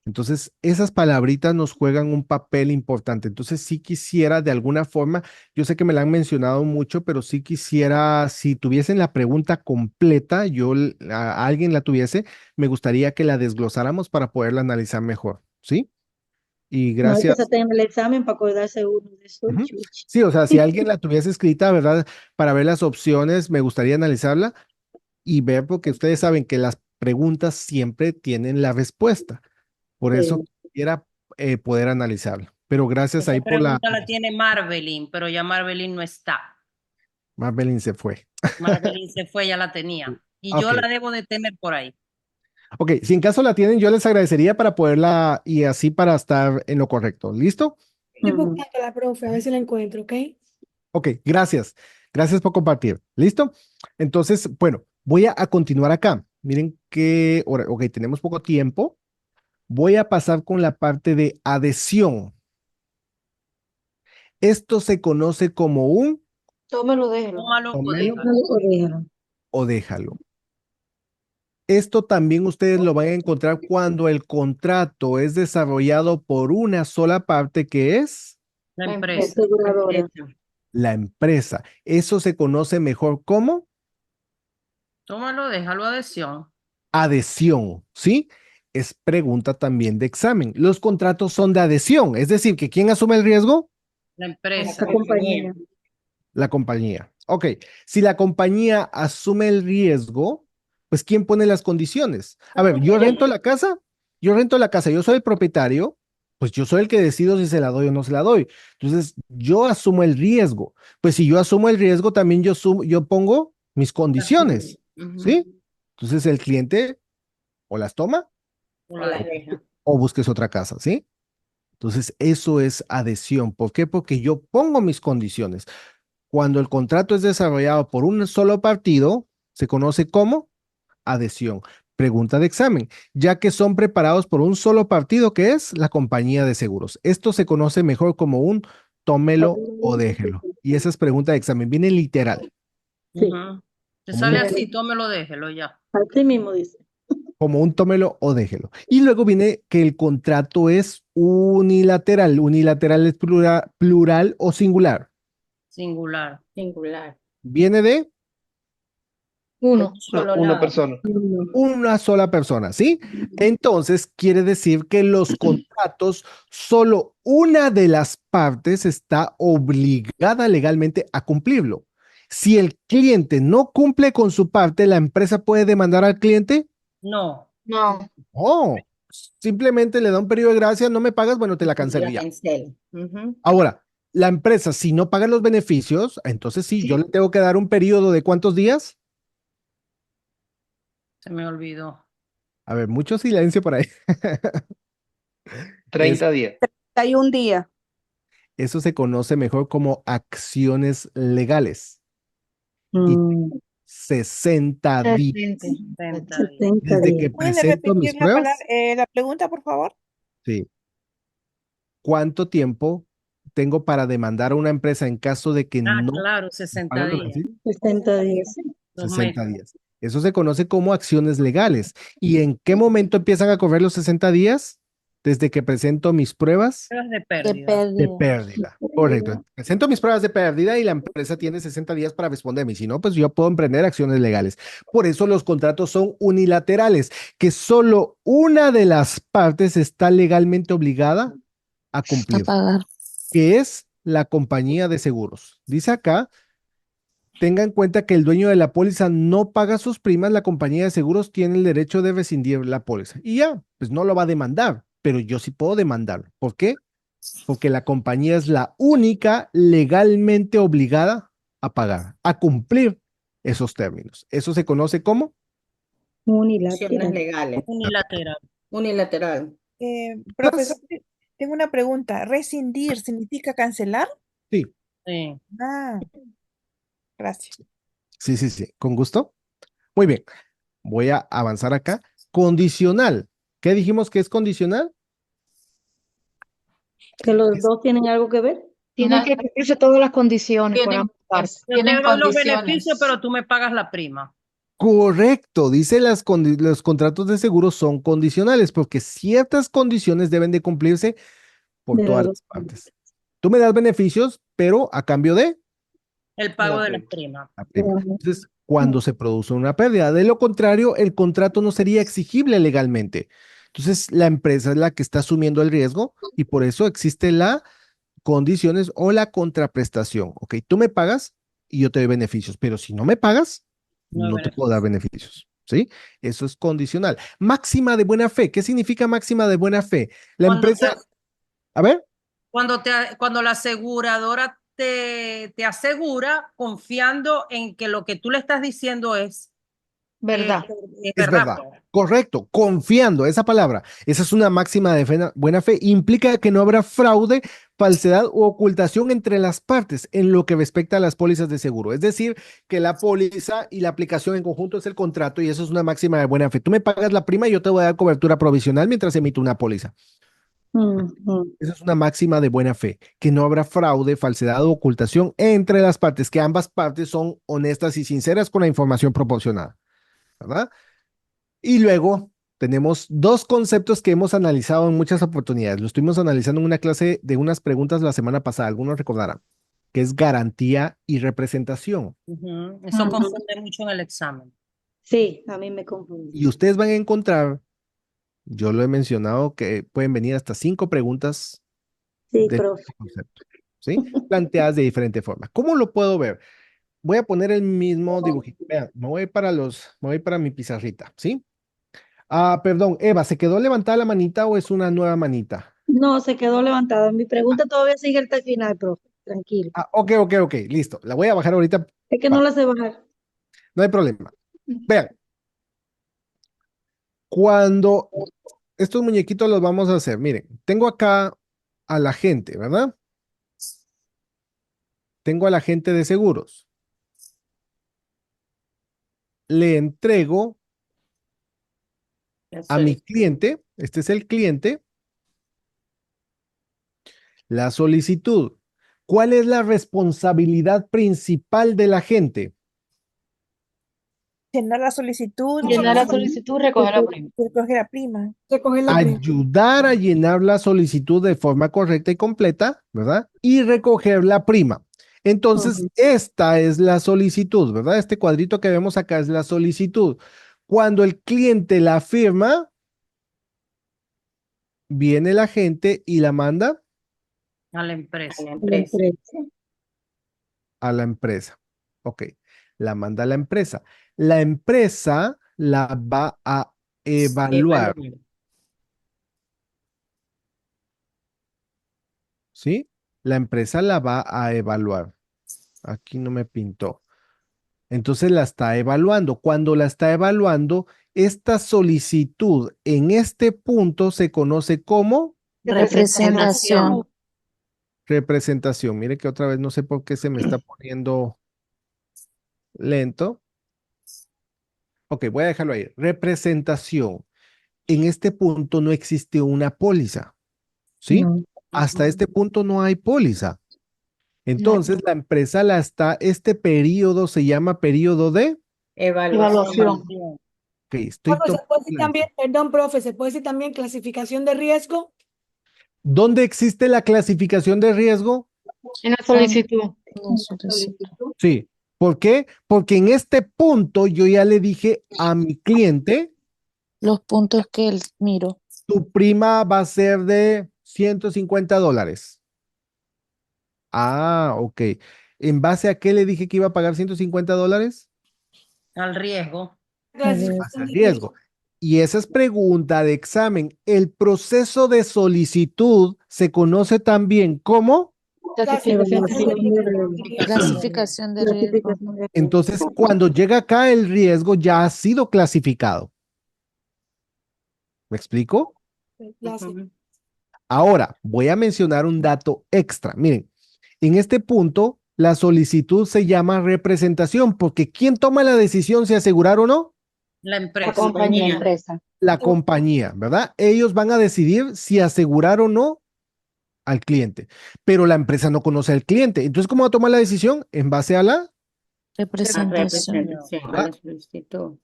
Entonces, esas palabritas nos juegan un papel importante. Entonces, sí quisiera de alguna forma, yo sé que me la han mencionado mucho, pero sí quisiera, si tuviesen la pregunta completa, a alguien la tuviese, me gustaría que la desglosáramos para poderla analizar mejor, ¿sí? Y No hay que gracias. hacer el examen para acordarse uno de eso. Ujú. Sí, o sea, si alguien la tuviese escrita, ¿verdad? Para ver las opciones, me gustaría analizarla y ver, porque ustedes saben que las preguntas siempre tienen la respuesta. Por eso quisiera poder analizarlo. Pero gracias Esa ahí por la... pregunta la tiene Marvelin, pero ya Marvelin no está. Marvelin se fue. Marvelin se fue, ya la tenía. Y yo Ok, la debo de tener por ahí. ok. Si en caso la tienen, yo les agradecería para poderla y así para estar en lo correcto. ¿Listo? Estoy buscándola, profe, a ver si la encuentro, ¿ok? Ok, gracias. Gracias por compartir. ¿Listo? Entonces, bueno, voy a continuar acá. Miren que, ok, tenemos poco tiempo. Voy a pasar con la parte de adhesión. Esto se conoce como un Tómelo, déjelo. Tómalo o tómelo déjalo. Tómalo o déjalo. o déjalo. Esto también ustedes lo van a encontrar cuando el contrato es desarrollado por una sola parte que es La La empresa. aseguradora. la empresa. Eso se conoce mejor como Tómalo, déjalo, adhesión. adhesión, ¿sí? Es pregunta también de examen. Los contratos son de adhesión, es decir, que ¿quién asume el riesgo? La La empresa. compañía. La compañía. Ok, si la compañía asume el riesgo, pues ¿quién pone las condiciones? A ver, yo rento la casa, yo soy el propietario, pues yo soy el que decido si se la doy o no se la doy. Entonces, yo asumo el riesgo. Pues si yo asumo el riesgo, también yo pongo mis condiciones, ¿sí? Entonces, el cliente o las toma O la deja. o busques otra casa, ¿sí? Entonces, eso es adhesión. ¿Por qué? Porque yo pongo mis condiciones. Cuando el contrato es desarrollado por un solo partido, se conoce como adhesión. Pregunta de examen, ya que son preparados por un solo partido que es la compañía de seguros. Esto se conoce mejor como un tómelo o déjelo. Y esa es pregunta de examen, viene literal. Sí, Ujú. Te Como sale un, así, tómelo, déjelo ya. así mismo dice. como un tómelo o déjelo. Y luego viene que el contrato es unilateral. Unilateral es plural o singular. Singular. Singular. Viene de Uno. Solo Una lado. persona. una sola persona, ¿sí? Entonces quiere decir que los contratos, solo una de las partes está obligada legalmente a cumplirlo. Si el cliente no cumple con su parte, ¿la empresa puede demandar al cliente? No. No. Oh, simplemente le da un periodo de gracia, no me pagas, bueno, te la cancelo La ya. cancela. Ujú. Ahora, la empresa, si no paga los beneficios, entonces sí, yo le tengo que dar un periodo de ¿cuántos días? Se me olvidó. A ver, mucho silencio por ahí. Es, 30 días. 31 días. eso se conoce mejor como acciones legales. Y Mm, 60 días. 60. 70 Desde que días. ¿Puede presento mis repetir la palabra, pruebas, la pregunta, por favor? sí. ¿Cuánto tiempo tengo para demandar a una empresa en caso de que Ah, no claro, paga 60 los días. beneficios? 60 días. 60 meses. días. Eso se conoce como acciones legales. ¿Y en qué momento empiezan a correr los 60 días? Desde que presento mis pruebas Pruebas de De pérdida. de pérdida. pérdida. Correcto. Presento mis pruebas de pérdida y la empresa tiene 60 días para responderme. Si no, pues yo puedo emprender acciones legales. Por eso los contratos son unilaterales, que solo una de las partes está legalmente obligada a A cumplir, pagar. que es la compañía de seguros. Dice acá, tenga en cuenta que el dueño de la póliza no paga sus primas, la compañía de seguros tiene el derecho de rescindir la póliza. Y ya, pues no lo va a demandar, pero yo sí puedo demandar. ¿Por qué? Porque la compañía es la única legalmente obligada a pagar, a cumplir esos términos. Eso se conoce como Acciones Unilateral. legales. Unilateral. Unilateral. Profesor, tengo una pregunta. ¿Rescindir significa cancelar? sí, Sí. Ah, gracias. sí, con gusto. Muy bien, voy a avanzar acá. Condicional. ¿Qué dijimos que es condicional? Que los dos tienen algo que ver. Tienen que cumplirse todas las condiciones por ambas partes. Yo te Tienen doy los beneficios, condiciones. pero tú me pagas la prima. Correcto, dice los contratos de seguro son condicionales porque ciertas condiciones deben de cumplirse por De las todas dos las partes. Tú me das beneficios, pero a cambio de El pago La de la prima. prima. la prima. Entonces, cuando se produce una pérdida, de lo contrario, el contrato no sería exigible legalmente. Entonces, la empresa es la que está asumiendo el riesgo y por eso existe la condiciones o la contraprestación. Ok, tú me pagas y yo te doy beneficios, pero si no me pagas, No hay no te puedo dar beneficio. beneficios. ¿Sí? Eso es condicional. Máxima de buena fe. ¿Qué significa máxima de buena fe? La Cuando te, empresa, a ver, cuando la aseguradora te asegura confiando en que lo que tú le estás diciendo eh, ¿Verdad? es es verdad, verdad. pues. Correcto, confiando, esa palabra. Esa es una máxima de buena fe. Implica que no habrá fraude, falsedad u ocultación entre las partes en lo que respecta a las pólizas de seguro. Es decir, que la póliza y la aplicación en conjunto es el contrato y eso es una máxima de buena fe. Tú me pagas la prima y yo te voy a dar cobertura provisional mientras emito una póliza. Ujú. Esa es una máxima de buena fe, que no habrá fraude, falsedad o ocultación entre las partes, que ambas partes son honestas y sinceras con la información proporcionada, ¿verdad? Y luego tenemos dos conceptos que hemos analizado en muchas oportunidades. Lo estuvimos analizando en una clase de unas preguntas la semana pasada, algunos recordarán, que es garantía y representación. Ujú. Eso confunde mucho en el examen. Sí, a mí me confunde. Y ustedes van a encontrar, yo lo he mencionado, que pueden venir hasta 5 preguntas Sí, de profe. este concepto, ¿sí? Planteadas de diferente forma. ¿Cómo lo puedo ver? Voy a poner el mismo dibujito. Vean, me voy para mi pizarrita, ¿sí? Ah, perdón, Eva, ¿se quedó levantada la manita o es una nueva manita? No, se quedó levantada. Mi pregunta todavía sigue hasta el final, profe. Tranquilo. Ah, ok, listo. La voy a bajar ahorita. Es que no la sé bajar. No hay problema. Vean, cuando estos muñequitos los vamos a hacer, miren, tengo acá a la gente, ¿verdad? Tengo a la gente de seguros. Le entrego La a mi solicitud. cliente, este es el cliente, la solicitud. ¿Cuál es la responsabilidad principal del agente? Llenar la solicitud Llenar la y solicitud, recoger la prima. recoger la prima. Recoger la prima. Ayudar a llenar la solicitud de forma correcta y completa, ¿verdad? Y recoger la prima. Entonces, esta es la solicitud, ¿verdad? Este cuadrito que vemos acá es la solicitud. Cuando el cliente la firma, viene el agente y la manda A la empresa. A la empresa. a la empresa. Ok, la manda a la empresa. La empresa la va a evaluar, Evaluar. ¿sí? La empresa la va a evaluar. Aquí no me pintó. Entonces la está evaluando. Cuando la está evaluando, esta solicitud en este punto se conoce como Representación. representación. Mire que otra vez no sé por qué se me está poniendo lento. Ok, voy a dejarlo ahí. Representación. En este punto no existe una póliza, ¿sí? No. Hasta este punto no hay póliza. No. Entonces la empresa este periodo se llama periodo de, Evaluación. ok, estoy Profe, se tomando puede decir la- también, perdón, profe, se puede decir también clasificación de riesgo. ¿Dónde existe la clasificación de riesgo? En la solicitud. No, solicitud. Sí. ¿Por qué? Porque en este punto yo ya le dije a mi cliente, Los puntos que él miro. tu prima va a ser de $150. Ah, ok. ¿En base a qué le dije que iba a pagar $150? Al riesgo. En base al riesgo. Y esa es pregunta de examen. El proceso de solicitud se conoce también como, Clasificación de riesgo. entonces cuando llega acá el riesgo ya ha sido clasificado. ¿Me explico? Ahora, voy a mencionar un dato extra. Miren, en este punto, la solicitud se llama representación, porque ¿quién toma la decisión si asegurar o no? La La empresa. compañía. La compañía, ¿verdad? Ellos van a decidir si asegurar o no al cliente, pero la empresa no conoce al cliente. Entonces, ¿cómo va a tomar la decisión? En base a la Representación. A la solicitud.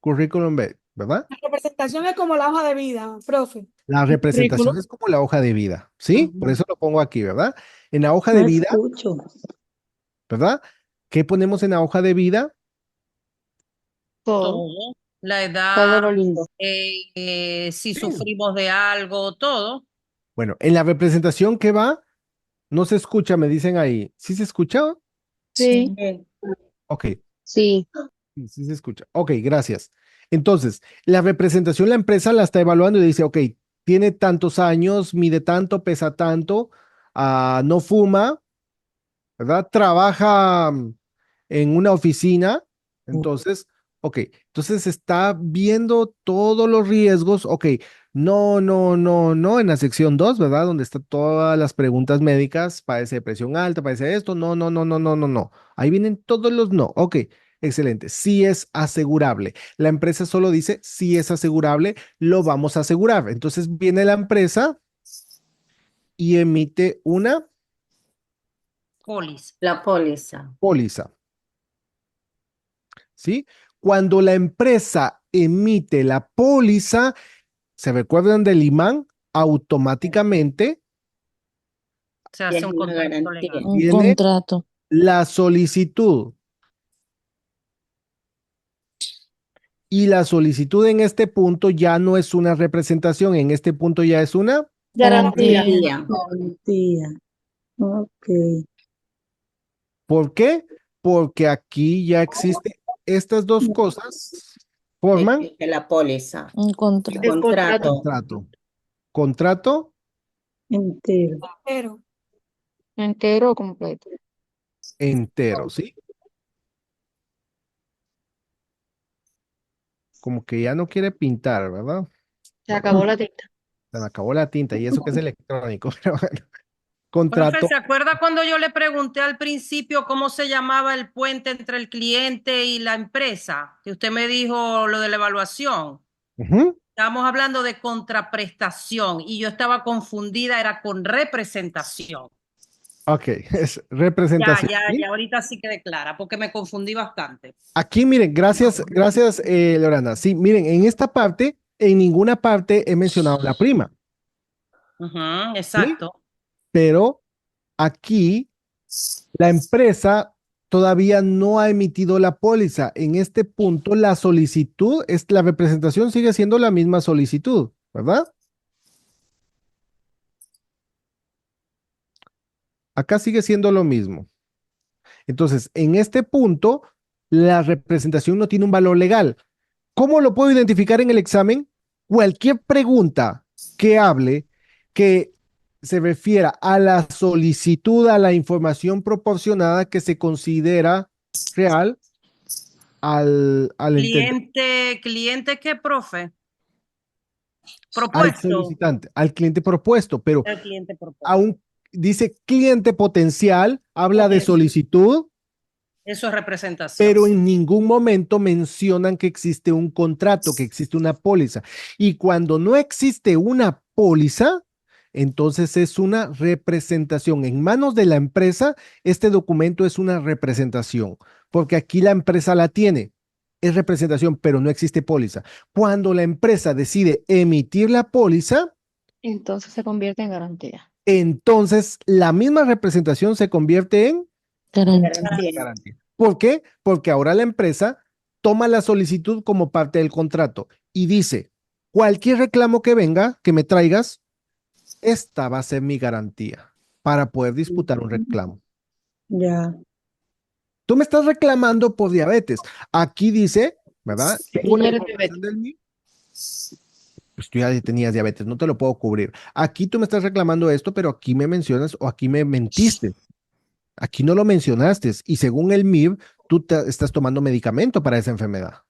currículum vitae, ¿verdad? La representación es como la hoja de vida, profe. La representación es como la hoja de vida, ¿sí? Por eso lo pongo aquí, ¿verdad? En la hoja de vida, ¿verdad? ¿Qué ponemos en la hoja de vida? Todo. Todo. La Todo edad, lo lindo. si sufrimos de algo, todo. Bueno, en la representación, ¿qué va? No se escucha, me dicen ahí. ¿Sí se escucha? Sí. Ok, Sí. sí se escucha. Ok, gracias. Entonces, la representación, la empresa la está evaluando y dice, ok, tiene tantos años, mide tanto, pesa tanto, no fuma, ¿verdad? Trabaja en una oficina. Entonces, ok, entonces está viendo todos los riesgos. Ok, no, no, no, no, en la sección 2, ¿verdad? Donde están todas las preguntas médicas, padece de presión alta, padece esto, no, no, no, no, no, no, no. Ahí vienen todos los no. Ok, excelente. Sí es asegurable. La empresa solo dice, sí es asegurable, lo vamos a asegurar. Entonces viene la empresa y emite una Póliza. La póliza. póliza. ¿Sí? Cuando la empresa emite la póliza, ¿se recuerdan del imán? Automáticamente Se hace un una contrato garantía. legal. Un viene contrato. la solicitud. Y la solicitud en este punto ya no es una representación, en este punto ya es una. Garantía. Garantía. ¿Por qué? Porque aquí ya existe estas dos cosas, forman Existe la póliza. Un contrato. El contrato. contrato. Contrato Pero Entero o completo. entero, ¿sí? Como que ya no quiere pintar, ¿verdad? Se acabó la tinta. Se me acabó la tinta y eso que es electrónico, pero bueno. Profe, Contrato, ¿se acuerda cuando yo le pregunté al principio cómo se llamaba el puente entre el cliente y la empresa? Que usted me dijo lo de la evaluación. Ujú. Estamos hablando de contraprestación y yo estaba confundida, era con representación. Ok, es representación. ¿Sí? Ya, ahorita sí quedé clara porque me confundí bastante. Aquí, miren, gracias, Lorana. Sí, miren, en esta parte, en ninguna parte he mencionado la prima, Ujú, ¿sí? exacto. Pero aquí la empresa todavía no ha emitido la póliza. En este punto, la solicitud, la representación sigue siendo la misma solicitud, ¿verdad? Acá sigue siendo lo mismo. Entonces, en este punto, la representación no tiene un valor legal. ¿Cómo lo puedo identificar en el examen? Cualquier pregunta que hable que se refiera a la solicitud, a la información proporcionada que se considera real al Cliente, ¿qué, profe? al Propuesto. solicitante, al cliente propuesto, pero El cliente propuesto. aún dice cliente potencial, habla de solicitud, Eso es representación. pero en ningún momento mencionan que existe un contrato, que existe una póliza. Y cuando no existe una póliza, entonces es una representación. En manos de la empresa, este documento es una representación, porque aquí la empresa la tiene. Es representación, pero no existe póliza. Cuando la empresa decide emitir la póliza, Entonces se convierte en garantía. entonces la misma representación se convierte en garantía. ¿Por qué? Porque ahora la empresa toma la solicitud como parte del contrato y dice, cualquier reclamo que venga, que me traigas, esta va a ser mi garantía para poder disputar un reclamo. Ya. Tú me estás reclamando por diabetes. Aquí dice, ¿verdad? Tengo Tú la eres información del MIR. Pues tú ya tenías diabetes, no te lo puedo cubrir. Aquí tú me estás reclamando esto, pero aquí me mencionas o aquí me mentiste. Aquí no lo mencionaste y según el MIR, tú estás tomando medicamento para esa enfermedad.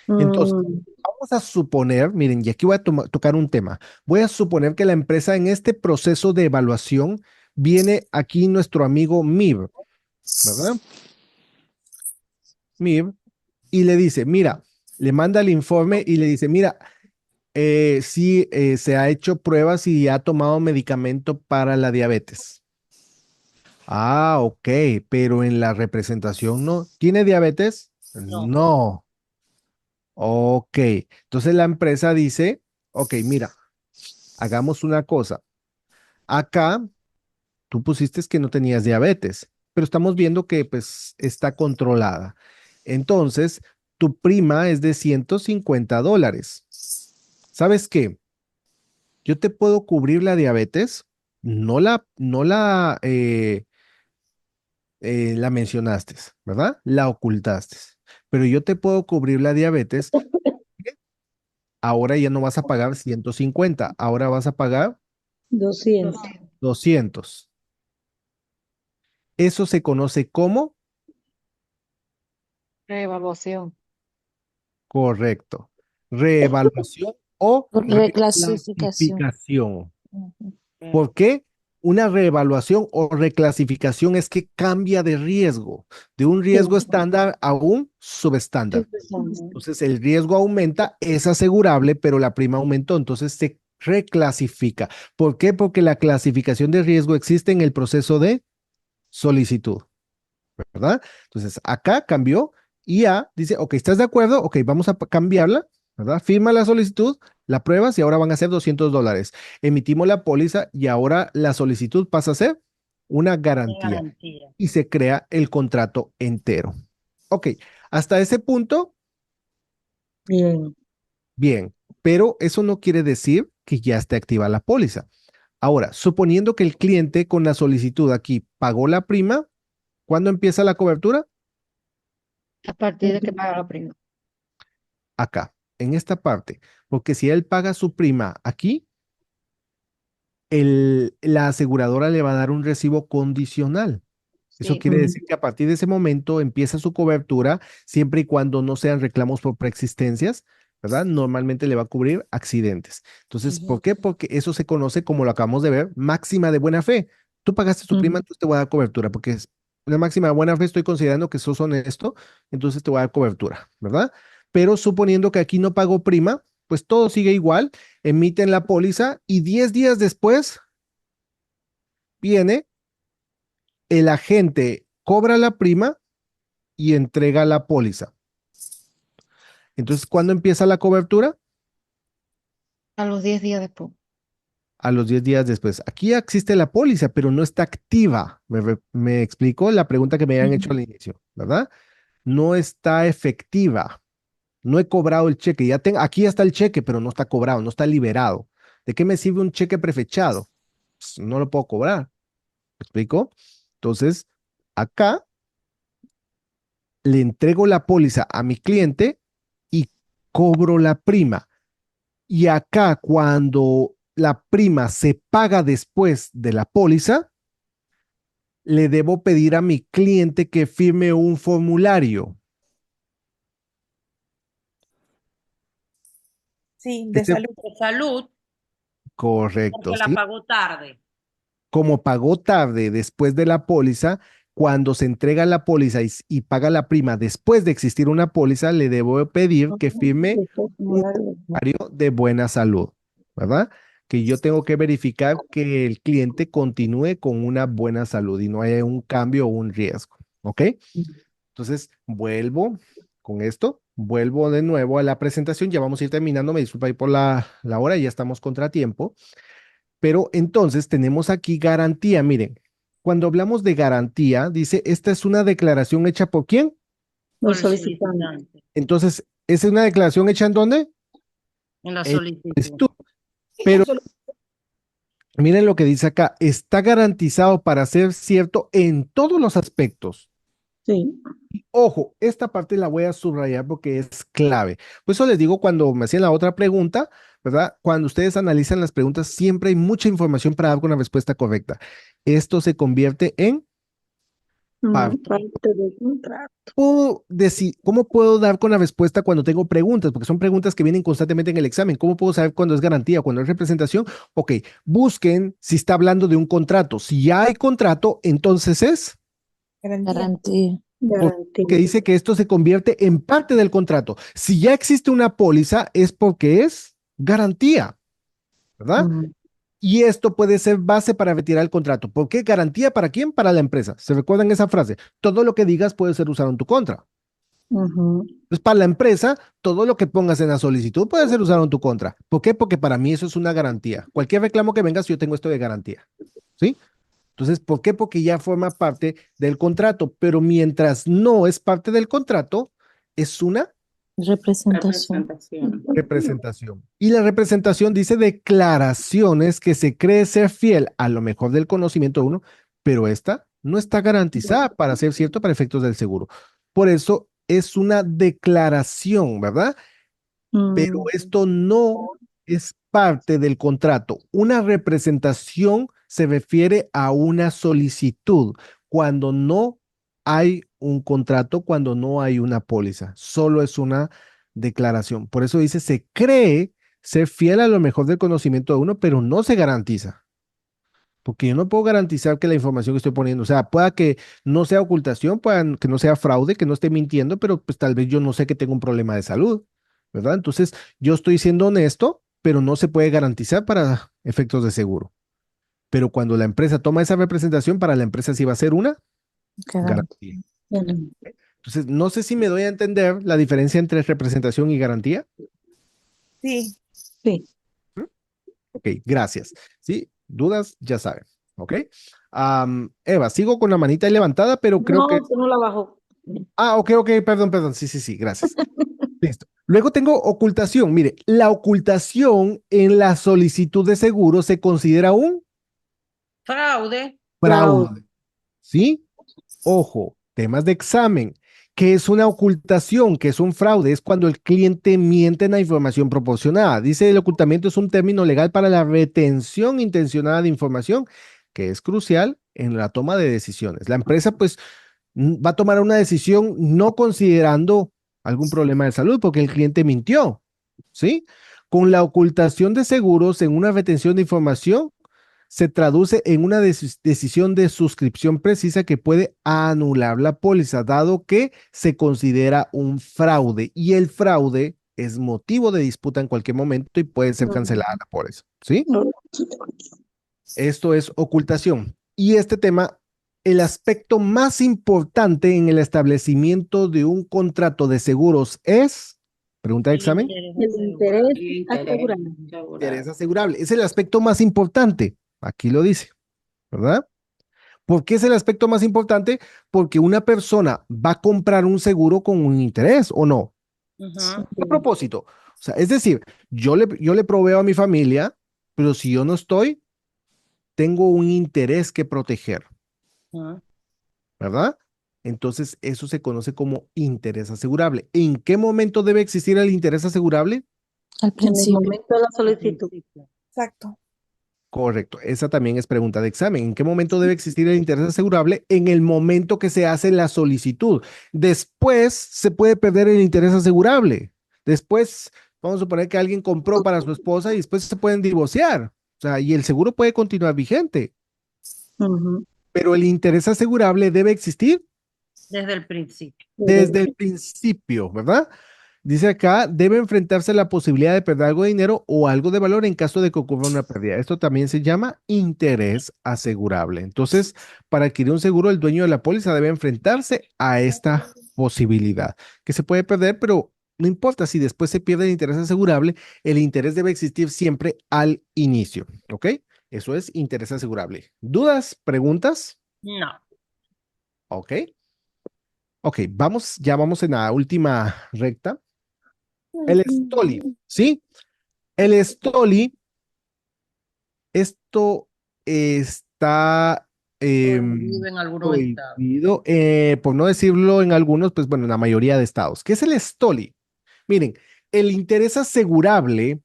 Entonces, vamos a suponer, miren, y aquí voy a tocar un tema. Voy a suponer que la empresa en este proceso de evaluación viene aquí nuestro amigo MIR, ¿verdad? MIR, y le dice, mira, le manda el informe y le dice, mira, sí, se ha hecho pruebas y ha tomado medicamento para la diabetes. Ah, ok, pero en la representación no. ¿Tiene diabetes? No. Ok, entonces la empresa dice, ok, mira, hagamos una cosa. Acá tú pusiste que no tenías diabetes, pero estamos viendo que pues está controlada. Entonces, tu prima es de $150. ¿Sabes qué? Yo te puedo cubrir la diabetes, no la mencionaste, ¿verdad? La ocultaste, pero yo te puedo cubrir la diabetes. Ahora ya no vas a pagar 150, ahora vas a pagar 200. 200. Eso se conoce como Reevaluación. correcto. Reevaluación o Reclasificación. reclasificación. Ujú. ¿Por qué? Una reevaluación o reclasificación es que cambia de riesgo, de un riesgo estándar a un subestándar. Entonces el riesgo aumenta, es asegurable, pero la prima aumentó, entonces se reclasifica. ¿Por qué? Porque la clasificación de riesgo existe en el proceso de solicitud, ¿verdad? Entonces acá cambió y ya dice, ok, ¿estás de acuerdo? Ok, vamos a cambiarla, ¿verdad? Firma la solicitud, la pruebas y ahora van a ser $200. Emitimos la póliza y ahora la solicitud pasa a ser una garantía y se crea el contrato entero. Ok, hasta ese punto, Bien. bien, pero eso no quiere decir que ya esté activa la póliza. Ahora, suponiendo que el cliente con la solicitud aquí pagó la prima, ¿cuándo empieza la cobertura? A partir de que paga la prima. Acá, en esta parte, porque si él paga su prima aquí, la aseguradora le va a dar un recibo condicional. Eso Sí. quiere decir que a partir de ese momento empieza su cobertura, siempre y cuando no sean reclamos por preexistencias, ¿verdad? Normalmente le va a cubrir accidentes. Entonces, ¿por qué? Porque eso se conoce como lo acabamos de ver, máxima de buena fe. Tú pagaste tu prima, entonces te voy a dar cobertura, porque es una máxima de buena fe, estoy considerando que sos honesto, entonces te voy a dar cobertura, ¿verdad? pero suponiendo que aquí no pagó prima, pues todo sigue igual, emiten la póliza y 10 días después viene el agente, cobra la prima y entrega la póliza. Entonces, ¿cuándo empieza la cobertura? A los 10 días después. A los 10 días después. Aquí ya existe la póliza, pero no está activa. Me explicó la pregunta que me habían hecho al inicio, ¿verdad? No está efectiva. No he cobrado el cheque. Aquí ya está el cheque, pero no está cobrado, no está liberado. ¿De qué me sirve un cheque prefechado? Pues, no lo puedo cobrar. ¿Me explico? Entonces, acá le entrego la póliza a mi cliente y cobro la prima. Y acá, cuando la prima se paga después de la póliza, le debo pedir a mi cliente que firme un formulario. Sí, de Este, salud. De salud, correcto, porque la ¿sí? pagó tarde. Como pagó tarde después de la póliza, cuando se entrega la póliza y paga la prima después de existir una póliza, le debo pedir que firme un formulario de buena salud, ¿verdad? Que yo tengo que verificar que el cliente continúe con una buena salud y no haya un cambio o un riesgo, ¿ok? Entonces, vuelvo con esto, vuelvo de nuevo a la presentación, ya vamos a ir terminando, me disculpa ahí por la hora, ya estamos contra tiempo, pero entonces tenemos aquí garantía, miren, cuando hablamos de garantía, dice, esta es una declaración hecha ¿por quién? Por Los el solicitantes. solicitante. Entonces, ¿es una declaración hecha en dónde? En la En solicitud. solicitud. Pero miren lo que dice acá, está garantizado para ser cierto en todos los aspectos. Sí. Ojo, esta parte la voy a subrayar porque es clave. Por eso les digo cuando me hacían la otra pregunta, ¿verdad? Cuando ustedes analizan las preguntas, siempre hay mucha información para dar una respuesta correcta. Esto se convierte en parte. Parte del contrato. ¿Cómo puedo dar con la respuesta cuando tengo preguntas? Porque son preguntas que vienen constantemente en el examen. ¿Cómo puedo saber cuándo es garantía, cuándo es representación? Ok, busquen si está hablando de un contrato. Si ya hay contrato, entonces es Garantía. que dice que esto se convierte en parte del contrato. Si ya existe una póliza, es porque es garantía, ¿verdad? Y esto puede ser base para retirar el contrato. ¿Por qué? ¿Garantía para quién? Para la empresa. ¿Se recuerdan esa frase? Todo lo que digas puede ser usado en tu contra. Entonces, para la empresa, todo lo que pongas en la solicitud puede ser usado en tu contra. ¿Por qué? Porque para mí eso es una garantía. Cualquier reclamo que vengas, yo tengo esto de garantía. ¿Sí? Entonces, ¿por qué? Porque ya forma parte del contrato, pero mientras no es parte del contrato, es una Representación. representación. Y la representación dice declaraciones que se cree ser fiel a lo mejor del conocimiento de uno, pero esta no está garantizada para ser cierto para efectos del seguro. Por eso es una declaración, ¿verdad? Pero esto no es parte del contrato. Una representación se refiere a una solicitud cuando no hay un contrato, cuando no hay una póliza. Solo es una declaración. Por eso dice, se cree ser fiel a lo mejor del conocimiento de uno, pero no se garantiza. Porque yo no puedo garantizar que la información que estoy poniendo, o sea, pueda que no sea ocultación, pueda que no sea fraude, que no esté mintiendo, pero pues tal vez yo no sé que tengo un problema de salud, ¿verdad? Entonces, yo estoy siendo honesto, pero no se puede garantizar para efectos de seguro. Pero cuando la empresa toma esa representación, para la empresa sí va a ser una garantía. Entonces, no sé si me doy a entender la diferencia entre representación y garantía. Sí. Sí. Ok, gracias. ¿Sí? ¿Dudas? Ya saben. ¿Ok? Eva, sigo con la manita ahí levantada, pero creo que... No, no la bajó. Ok, perdón. Sí, gracias. Listo. Luego tengo ocultación. Mire, la ocultación en la solicitud de seguro se considera un Fraude. fraude. ¿Sí? Ojo, temas de examen. ¿Qué es una ocultación? ¿Qué es un fraude? Es cuando el cliente miente en la información proporcionada. Dice, el ocultamiento es un término legal para la retención intencionada de información, que es crucial en la toma de decisiones. La empresa, pues, va a tomar una decisión no considerando algún problema de salud porque el cliente mintió, ¿sí? Con la ocultación de seguros en una retención de información, se traduce en una decisión de suscripción precisa que puede anular la póliza, dado que se considera un fraude y el fraude es motivo de disputa en cualquier momento y puede ser cancelada la póliza, ¿sí? Esto es ocultación. Y este tema, el aspecto más importante en el establecimiento de un contrato de seguros es, pregunta de examen, El interés asegurado. interés asegurable. Es el aspecto más importante. Aquí lo dice, ¿verdad? ¿Por qué es el aspecto más importante? Porque una persona va a comprar un seguro con un interés, ¿o no? A propósito. O sea, es decir, yo le proveo a mi familia, pero si yo no estoy, tengo un interés que proteger, ¿verdad? Entonces, eso se conoce como interés asegurable. ¿En qué momento debe existir el interés asegurable? Al En el principio. momento de la solicitud. Exacto. Correcto, esa también es pregunta de examen. ¿En qué momento debe existir el interés asegurable? En el momento que se hace la solicitud. Después se puede perder el interés asegurable. Después, vamos a suponer que alguien compró para su esposa y después se pueden divorciar. O sea, y el seguro puede continuar vigente, Ujú. pero el interés asegurable debe existir Desde el principio. desde el principio, ¿verdad? Dice acá, debe enfrentarse a la posibilidad de perder algo de dinero o algo de valor en caso de que ocurra una pérdida. Esto también se llama interés asegurable. Entonces, para adquirir un seguro, el dueño de la póliza debe enfrentarse a esta posibilidad, que se puede perder, pero no importa si después se pierde el interés asegurable, el interés debe existir siempre al inicio, ¿ok? Eso es interés asegurable. ¿Dudas? ¿Preguntas? No. Ok. Ok, ya vamos en la última recta. El Stoli, ¿sí? El Stoli, esto está Prohibido en algunos estados. prohibido, por no decirlo en algunos, pues bueno, en la mayoría de estados. ¿Qué es el Stoli? Miren, el interés asegurable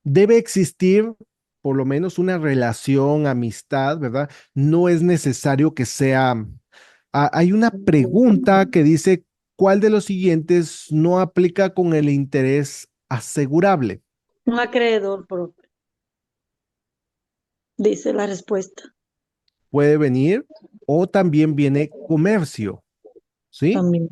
debe existir por lo menos una relación, amistad, ¿verdad? No es necesario que sea. Hay una pregunta que dice, ¿cuál de los siguientes no aplica con el interés asegurable? Un acreedor propio, dice la respuesta. Puede venir o también viene comercio, ¿sí? También.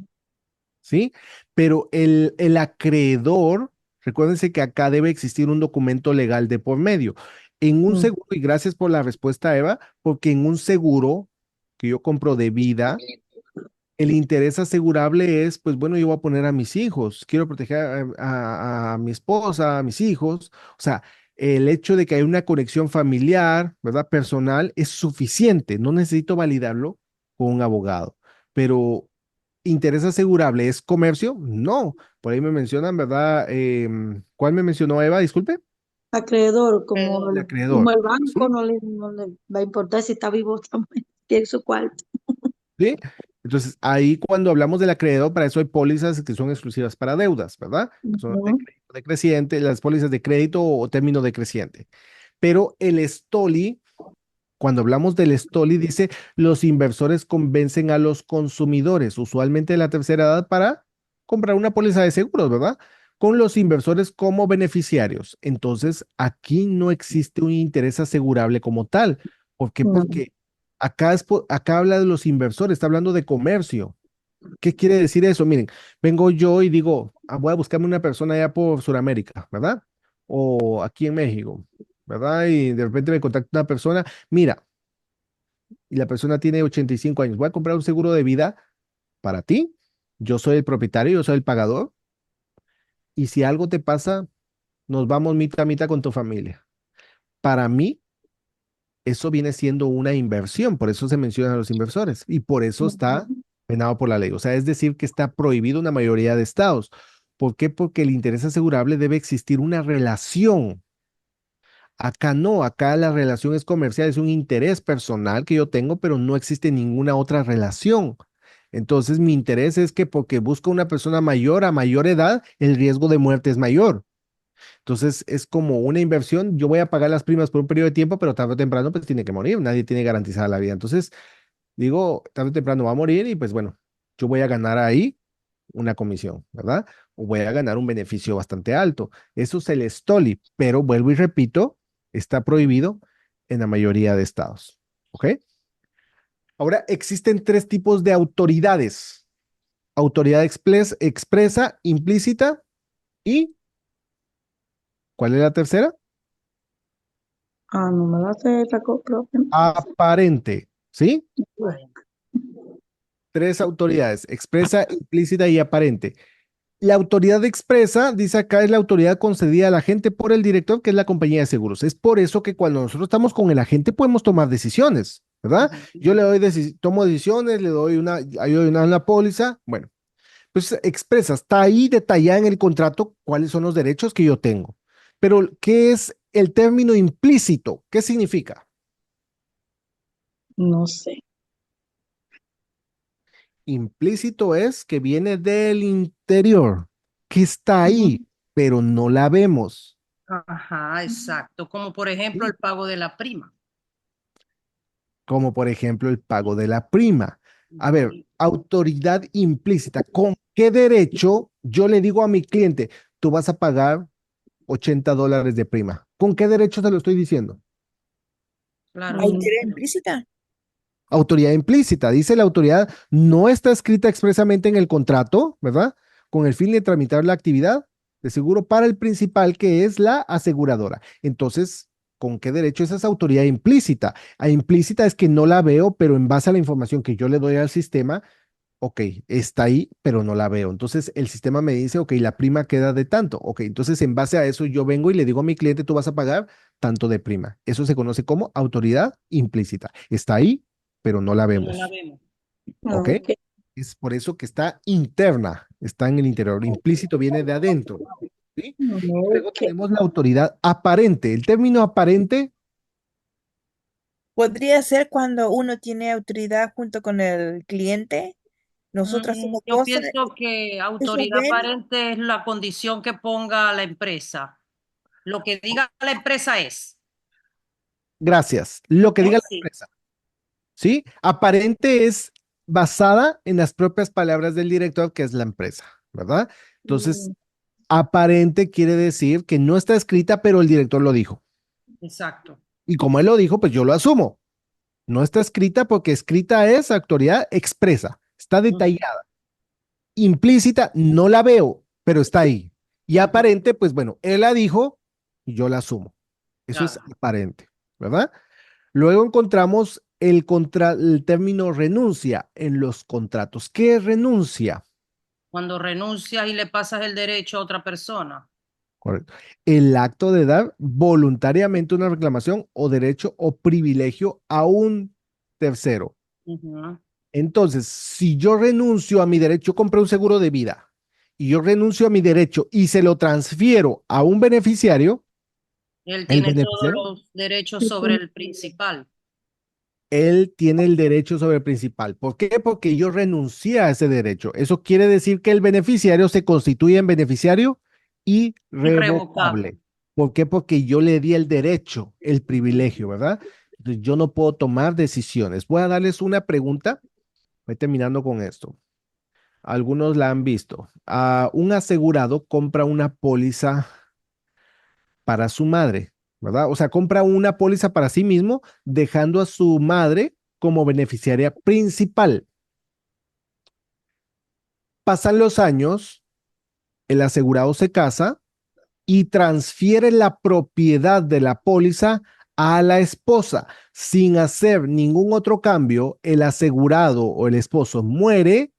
¿Sí? Pero el acreedor, recuérdense que acá debe existir un documento legal de por medio. En un seguro, y gracias por la respuesta, Eva, porque en un seguro que yo compro de vida, el interés asegurable es, pues bueno, yo voy a poner a mis hijos, quiero proteger a mi esposa, a mis hijos. O sea, el hecho de que hay una conexión familiar, ¿verdad? Personal, es suficiente. No necesito validarlo con un abogado. Pero interés asegurable es comercio, no. Por ahí me mencionan, ¿verdad? ¿Cuál me mencionó Eva? Disculpe. Acreedor, como El el, acreedor. como el banco ¿Sí? no le va a importar si está vivo o también, tiene su cuarto. ¿Sí? Entonces, ahí cuando hablamos del acreedor, para eso hay pólizas que son exclusivas para deudas, ¿verdad? Que son las de Ujú. crédito decreciente, las pólizas de crédito o término decreciente. Pero el STOLI, cuando hablamos del STOLI, dice, los inversores convencen a los consumidores, usualmente de la tercera edad, para comprar una póliza de seguros, ¿verdad? Con los inversores como beneficiarios. Entonces, aquí no existe un interés asegurable como tal. ¿Por qué? No. Porque acá habla de los inversores, está hablando de comercio. ¿Qué quiere decir eso? Miren, vengo yo y digo, voy a buscarme una persona allá por Sudamérica, ¿verdad? O aquí en México, ¿verdad? Y de repente me contacta una persona, mira, y la persona tiene 85 años, voy a comprar un seguro de vida para ti, yo soy el propietario, yo soy el pagador, y si algo te pasa, nos vamos mitad a mitad con tu familia. Para mí, eso viene siendo una inversión, por eso se mencionan a los inversores, y por eso está penado por la ley. O sea, es decir, que está prohibido en la mayoría de estados. ¿Por qué? Porque el interés asegurable debe existir una relación. Acá no, acá la relación es comercial, es un interés personal que yo tengo, pero no existe ninguna otra relación. Entonces, mi interés es que porque busco una persona mayor a mayor edad, el riesgo de muerte es mayor. Entonces, es como una inversión. Yo voy a pagar las primas por un periodo de tiempo, pero tarde o temprano, pues tiene que morir. Nadie tiene garantizada la vida. Entonces, digo, tarde o temprano va a morir y pues bueno, yo voy a ganar ahí una comisión, ¿verdad? O voy a ganar un beneficio bastante alto. Eso es el STOLI, pero vuelvo y repito, está prohibido en la mayoría de estados. ¿Ok? Ahora, existen tres tipos de autoridades. Autoridad expresa, implícita y ¿cuál es la tercera? No me la sé, profe. Aparente, ¿sí? Tres autoridades, expresa, implícita y aparente. La autoridad expresa, dice acá, es la autoridad concedida al agente por el director, que es la compañía de seguros. Es por eso que cuando nosotros estamos con el agente podemos tomar decisiones, ¿verdad? Yo le doy tomo decisiones, le doy una póliza. Bueno, pues expresa, está ahí detallada en el contrato cuáles son los derechos que yo tengo. Pero, ¿qué es el término implícito? ¿Qué significa? No sé. Implícito es que viene del interior, que está ahí, pero no la vemos. Ajá, exacto. Como por ejemplo el pago de la prima. Como por ejemplo el pago de la prima. A ver, autoridad implícita. ¿Con qué derecho yo le digo a mi cliente, tú vas a pagar $80 de prima? ¿Con qué derecho te lo estoy diciendo? Claro. Autoridad implícita. Autoridad implícita. Dice la autoridad, no está escrita expresamente en el contrato, ¿verdad? Con el fin de tramitar la actividad de seguro para el principal, que es la aseguradora. Entonces, ¿con qué derecho es esa autoridad implícita? A implícita es que no la veo, pero en base a la información que yo le doy al sistema, ok, está ahí, pero no la veo. Entonces el sistema me dice, ok, la prima queda de tanto. Ok, entonces en base a eso yo vengo y le digo a mi cliente, tú vas a pagar tanto de prima. Eso se conoce como autoridad implícita. Está ahí, pero no la No la vemos. vemos. ¿Ok? Es por eso que está interna, está en el interior. Implícito viene de adentro. ¿Sí? Luego tenemos la autoridad aparente. El término aparente, Podría ser cuando uno tiene autoridad junto con el cliente. Nosotros hacemos Yo cosas, pienso que ellos autoridad ven. aparente es la condición que ponga la empresa. Lo que diga la empresa es. gracias. Lo que diga la Sí. empresa. ¿Sí? Aparente es basada en las propias palabras del director, que es la empresa, ¿verdad? Entonces, aparente quiere decir que no está escrita, pero el director lo dijo. Exacto. Y como él lo dijo, pues yo lo asumo. No está escrita porque escrita es autoridad expresa, está detallada. Implícita no la veo, pero está ahí. Y aparente, pues bueno, él la dijo y yo la asumo. Eso es aparente, ¿verdad? Luego encontramos el término renuncia en los contratos. ¿Qué es renuncia? Cuando renuncias y le pasas el derecho a otra persona. Correcto. El acto de dar voluntariamente una reclamación o derecho o privilegio a un tercero. Ujú. Entonces, si yo renuncio a mi derecho, yo compré un seguro de vida y yo renuncio a mi derecho y se lo transfiero a un beneficiario, Él el tiene todos beneficiario, los derechos sobre el principal. él tiene el derecho sobre el principal. ¿Por qué? Porque yo renuncié a ese derecho. Eso quiere decir que el beneficiario se constituye en beneficiario irrevocable. ¿Por qué? Porque yo le di el derecho, el privilegio, ¿verdad? Entonces, yo no puedo tomar decisiones. Voy a darles una pregunta. Voy terminando con esto. Algunos la han visto. Un asegurado compra una póliza para su madre, ¿verdad? O sea, compra una póliza para sí mismo, dejando a su madre como beneficiaria principal. Pasan los años, el asegurado se casa y transfiere la propiedad de la póliza a la esposa. Sin hacer ningún otro cambio, el asegurado o el esposo muere,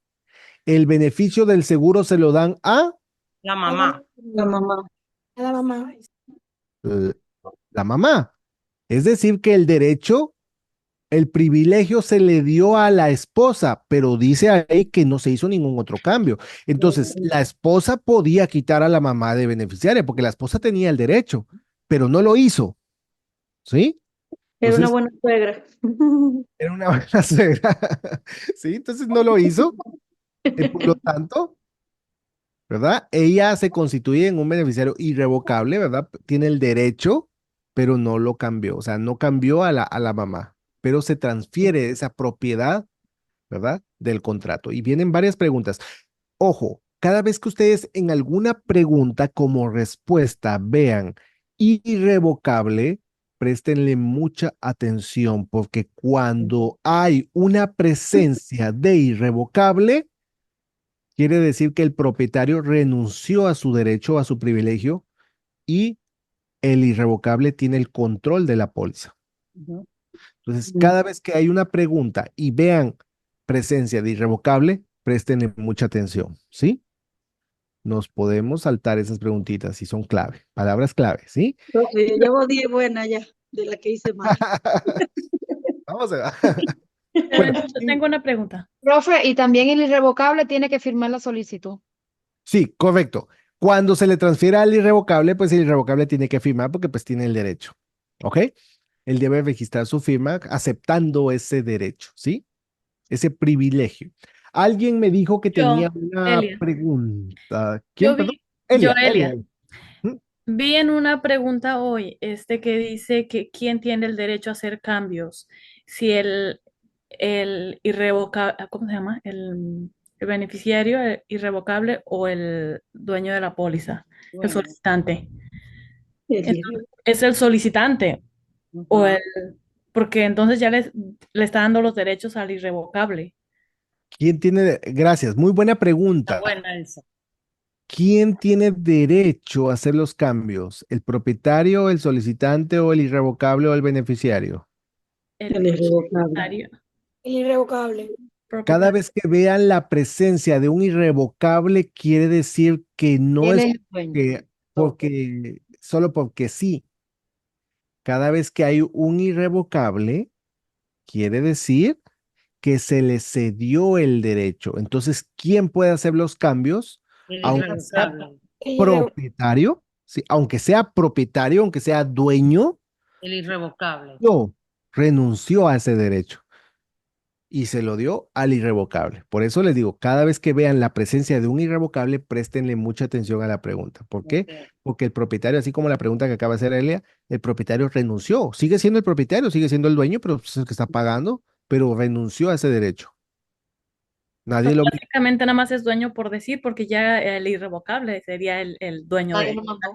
el beneficio del seguro se lo dan a La mamá. La mamá. La mamá. la mamá. Es decir, que el derecho, el privilegio se le dio a la esposa, pero dice ahí que no se hizo ningún otro cambio. Entonces, la esposa podía quitar a la mamá de beneficiaria porque la esposa tenía el derecho, pero no lo hizo. ¿Sí? Era una Entonces, buena suegra. era una buena suegra. ¿Sí? Entonces no lo hizo. Por lo tanto, ¿verdad? Ella se constituye en un beneficiario irrevocable, ¿verdad? Tiene el derecho, pero no lo cambió. O sea, no cambió a la mamá, pero se transfiere esa propiedad, ¿verdad? Del contrato. Y vienen varias preguntas. Ojo, cada vez que ustedes en alguna pregunta como respuesta vean irrevocable, préstenle mucha atención, porque cuando hay una presencia de irrevocable, quiere decir que el propietario renunció a su derecho, a su privilegio, y el irrevocable tiene el control de la póliza. Entonces, cada vez que hay una pregunta y vean presencia de irrevocable, préstenle mucha atención, ¿sí? Nos podemos saltar esas preguntitas si son clave, palabras clave, ¿sí? Profe, yo llevo 10 buenas ya de la que hice mal. Vamos a Pero Bueno, entonces tengo una pregunta. Profe, y también el irrevocable tiene que firmar la solicitud. sí, correcto. Cuando se le transfiera al irrevocable, pues el irrevocable tiene que firmar porque pues tiene el derecho, ¿ok? Él debe registrar su firma aceptando ese derecho, ¿sí? Ese privilegio. Alguien me dijo que tenía una Elia. pregunta. Yo ¿Quién, perdón? vi, Elia. ¿Mm? vi en una pregunta hoy, que dice que quién tiene el derecho a hacer cambios, si el irrevocable, ¿cómo se llama? El beneficiario irrevocable o el dueño de la póliza, el Bueno, solicitante. Elia. Entonces, es el solicitante o porque entonces ya le está dando los derechos al irrevocable. ¿Quién tiene? Gracias, muy buena Está pregunta. buena esa. ¿Quién tiene derecho a hacer los cambios? ¿El propietario, el solicitante o el irrevocable o el beneficiario? El irrevocable. propietario. El irrevocable. Cada vez que vean la presencia de un irrevocable, quiere decir que no Él es es el dueño. solo porque sí. Cada vez que hay un irrevocable, quiere decir que se le cedió el derecho. Entonces, ¿quién puede hacer los cambios? El Aunque sea irrevocable. propietario, sí, aunque sea propietario, aunque sea dueño, El irrevocable. no renunció a ese derecho y se lo dio al irrevocable. Por eso les digo, cada vez que vean la presencia de un irrevocable, préstenle mucha atención a la pregunta. ¿Por qué? Ok. Porque el propietario, así como la pregunta que acaba de hacer Elia, el propietario renunció. Sigue siendo el propietario, sigue siendo el dueño, pero pues, es el que está pagando, pero renunció a ese derecho. Nadie lo obliga. Básicamente nada más es dueño por decir, porque ya el irrevocable sería el dueño Nadie de. lo mandó.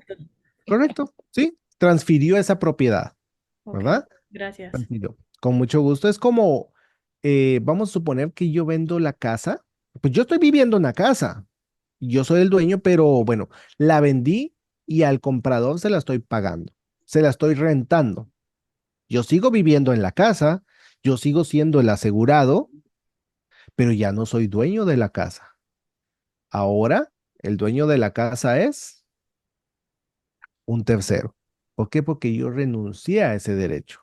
Correcto, sí. Transfirió esa propiedad, Ok, ¿verdad? gracias. Transfirió. Con mucho gusto. Es como, vamos a suponer que yo vendo la casa. Pues yo estoy viviendo en la casa. Yo soy el dueño, pero bueno, la vendí y al comprador se la estoy pagando. Se la estoy rentando. Yo sigo viviendo en la casa. Yo sigo siendo el asegurado, pero ya no soy dueño de la casa. Ahora, el dueño de la casa es un tercero. ¿Por qué? Porque yo renuncié a ese derecho,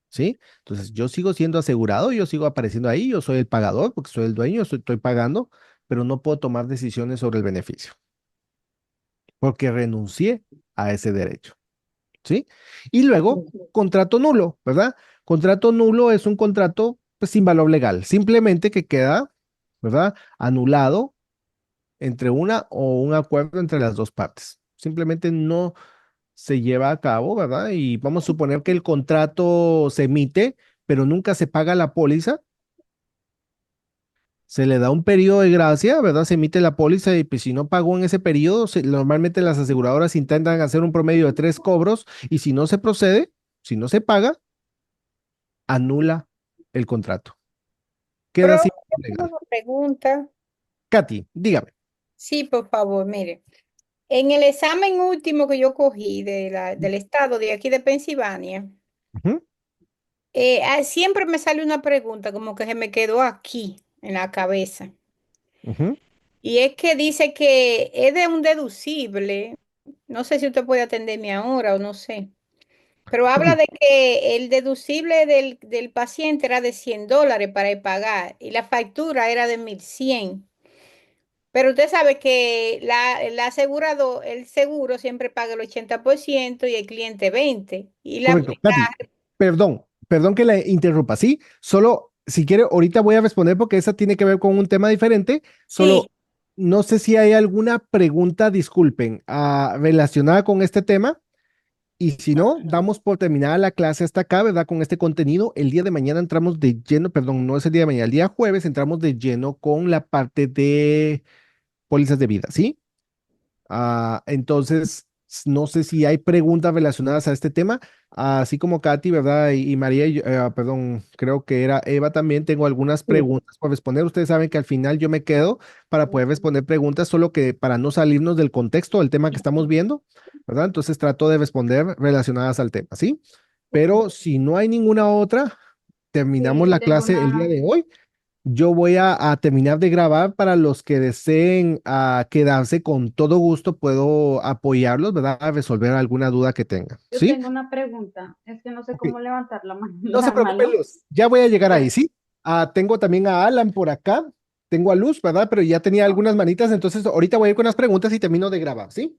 ¿sí? Entonces, yo sigo siendo asegurado, yo sigo apareciendo ahí, yo soy el pagador porque soy el dueño, estoy pagando, pero no puedo tomar decisiones sobre el beneficio porque renuncié a ese derecho, ¿sí? Y luego, contrato nulo, ¿verdad? Contrato nulo es un contrato pues, sin valor legal, simplemente que queda, ¿verdad? Anulado entre una o un acuerdo entre las dos partes. Simplemente no se lleva a cabo, ¿verdad? Y vamos a suponer que el contrato se emite, pero nunca se paga la póliza. Se le da un periodo de gracia, ¿verdad? Se emite la póliza y pues, si no pagó en ese periodo, normalmente las aseguradoras intentan hacer un promedio de 3 cobros y si no se procede, si no se paga, anula el contrato. Queda Profe, sin yo tengo legal. una pregunta. Katy, dígame. Sí, por favor, mire. En el examen último que yo cogí del estado de aquí de Pensilvania, Ujú, siempre me sale una pregunta como que se me quedó aquí en la cabeza. ujú. Y es que dice que es de un deducible. No sé si usted puede atenderme ahora o no sé. Pero habla Sí, de que el deducible del paciente era de $100 para el pagar y la factura era de 1.100. Pero usted sabe que el asegurado, el seguro siempre paga el 80% y el cliente 20%. Y correcto. Katy, perdón que la interrumpa, ¿sí? Solo, si quiere, ahorita voy a responder porque esa tiene que ver con un tema diferente. sí, Solo, no sé si hay alguna pregunta, disculpen, relacionada con este tema. Y si no, damos por terminada la clase hasta acá, ¿verdad? Con este contenido. El día de mañana entramos de lleno, perdón, no es el día de mañana, el día jueves entramos de lleno con la parte de pólizas de vida, ¿sí? Entonces, No sé si hay preguntas relacionadas a este tema, así como Katy, ¿verdad? Y María, perdón, creo que era Eva también. Tengo algunas Sí. preguntas por responder. Ustedes saben que al final yo me quedo para poder responder preguntas, solo que para no salirnos del contexto del tema que estamos viendo, ¿verdad? Entonces trato de responder relacionadas al tema, ¿sí? Pero si no hay ninguna otra, terminamos Sí, la tengo clase el día una, de hoy. Yo voy a terminar de grabar para los que deseen quedarse con todo gusto, puedo apoyarlos, ¿verdad? A resolver alguna duda que tengan, Yo ¿sí? tengo una pregunta, es que no sé Ok. cómo levantar No se la preocupen, mano. Luz. Ya voy a llegar ahí, Bueno, ¿sí? Tengo también a Alan por acá. Tengo a Luz, ¿verdad? Pero ya tenía algunas manitas, entonces ahorita voy a ir con las preguntas y termino de grabar, ¿sí?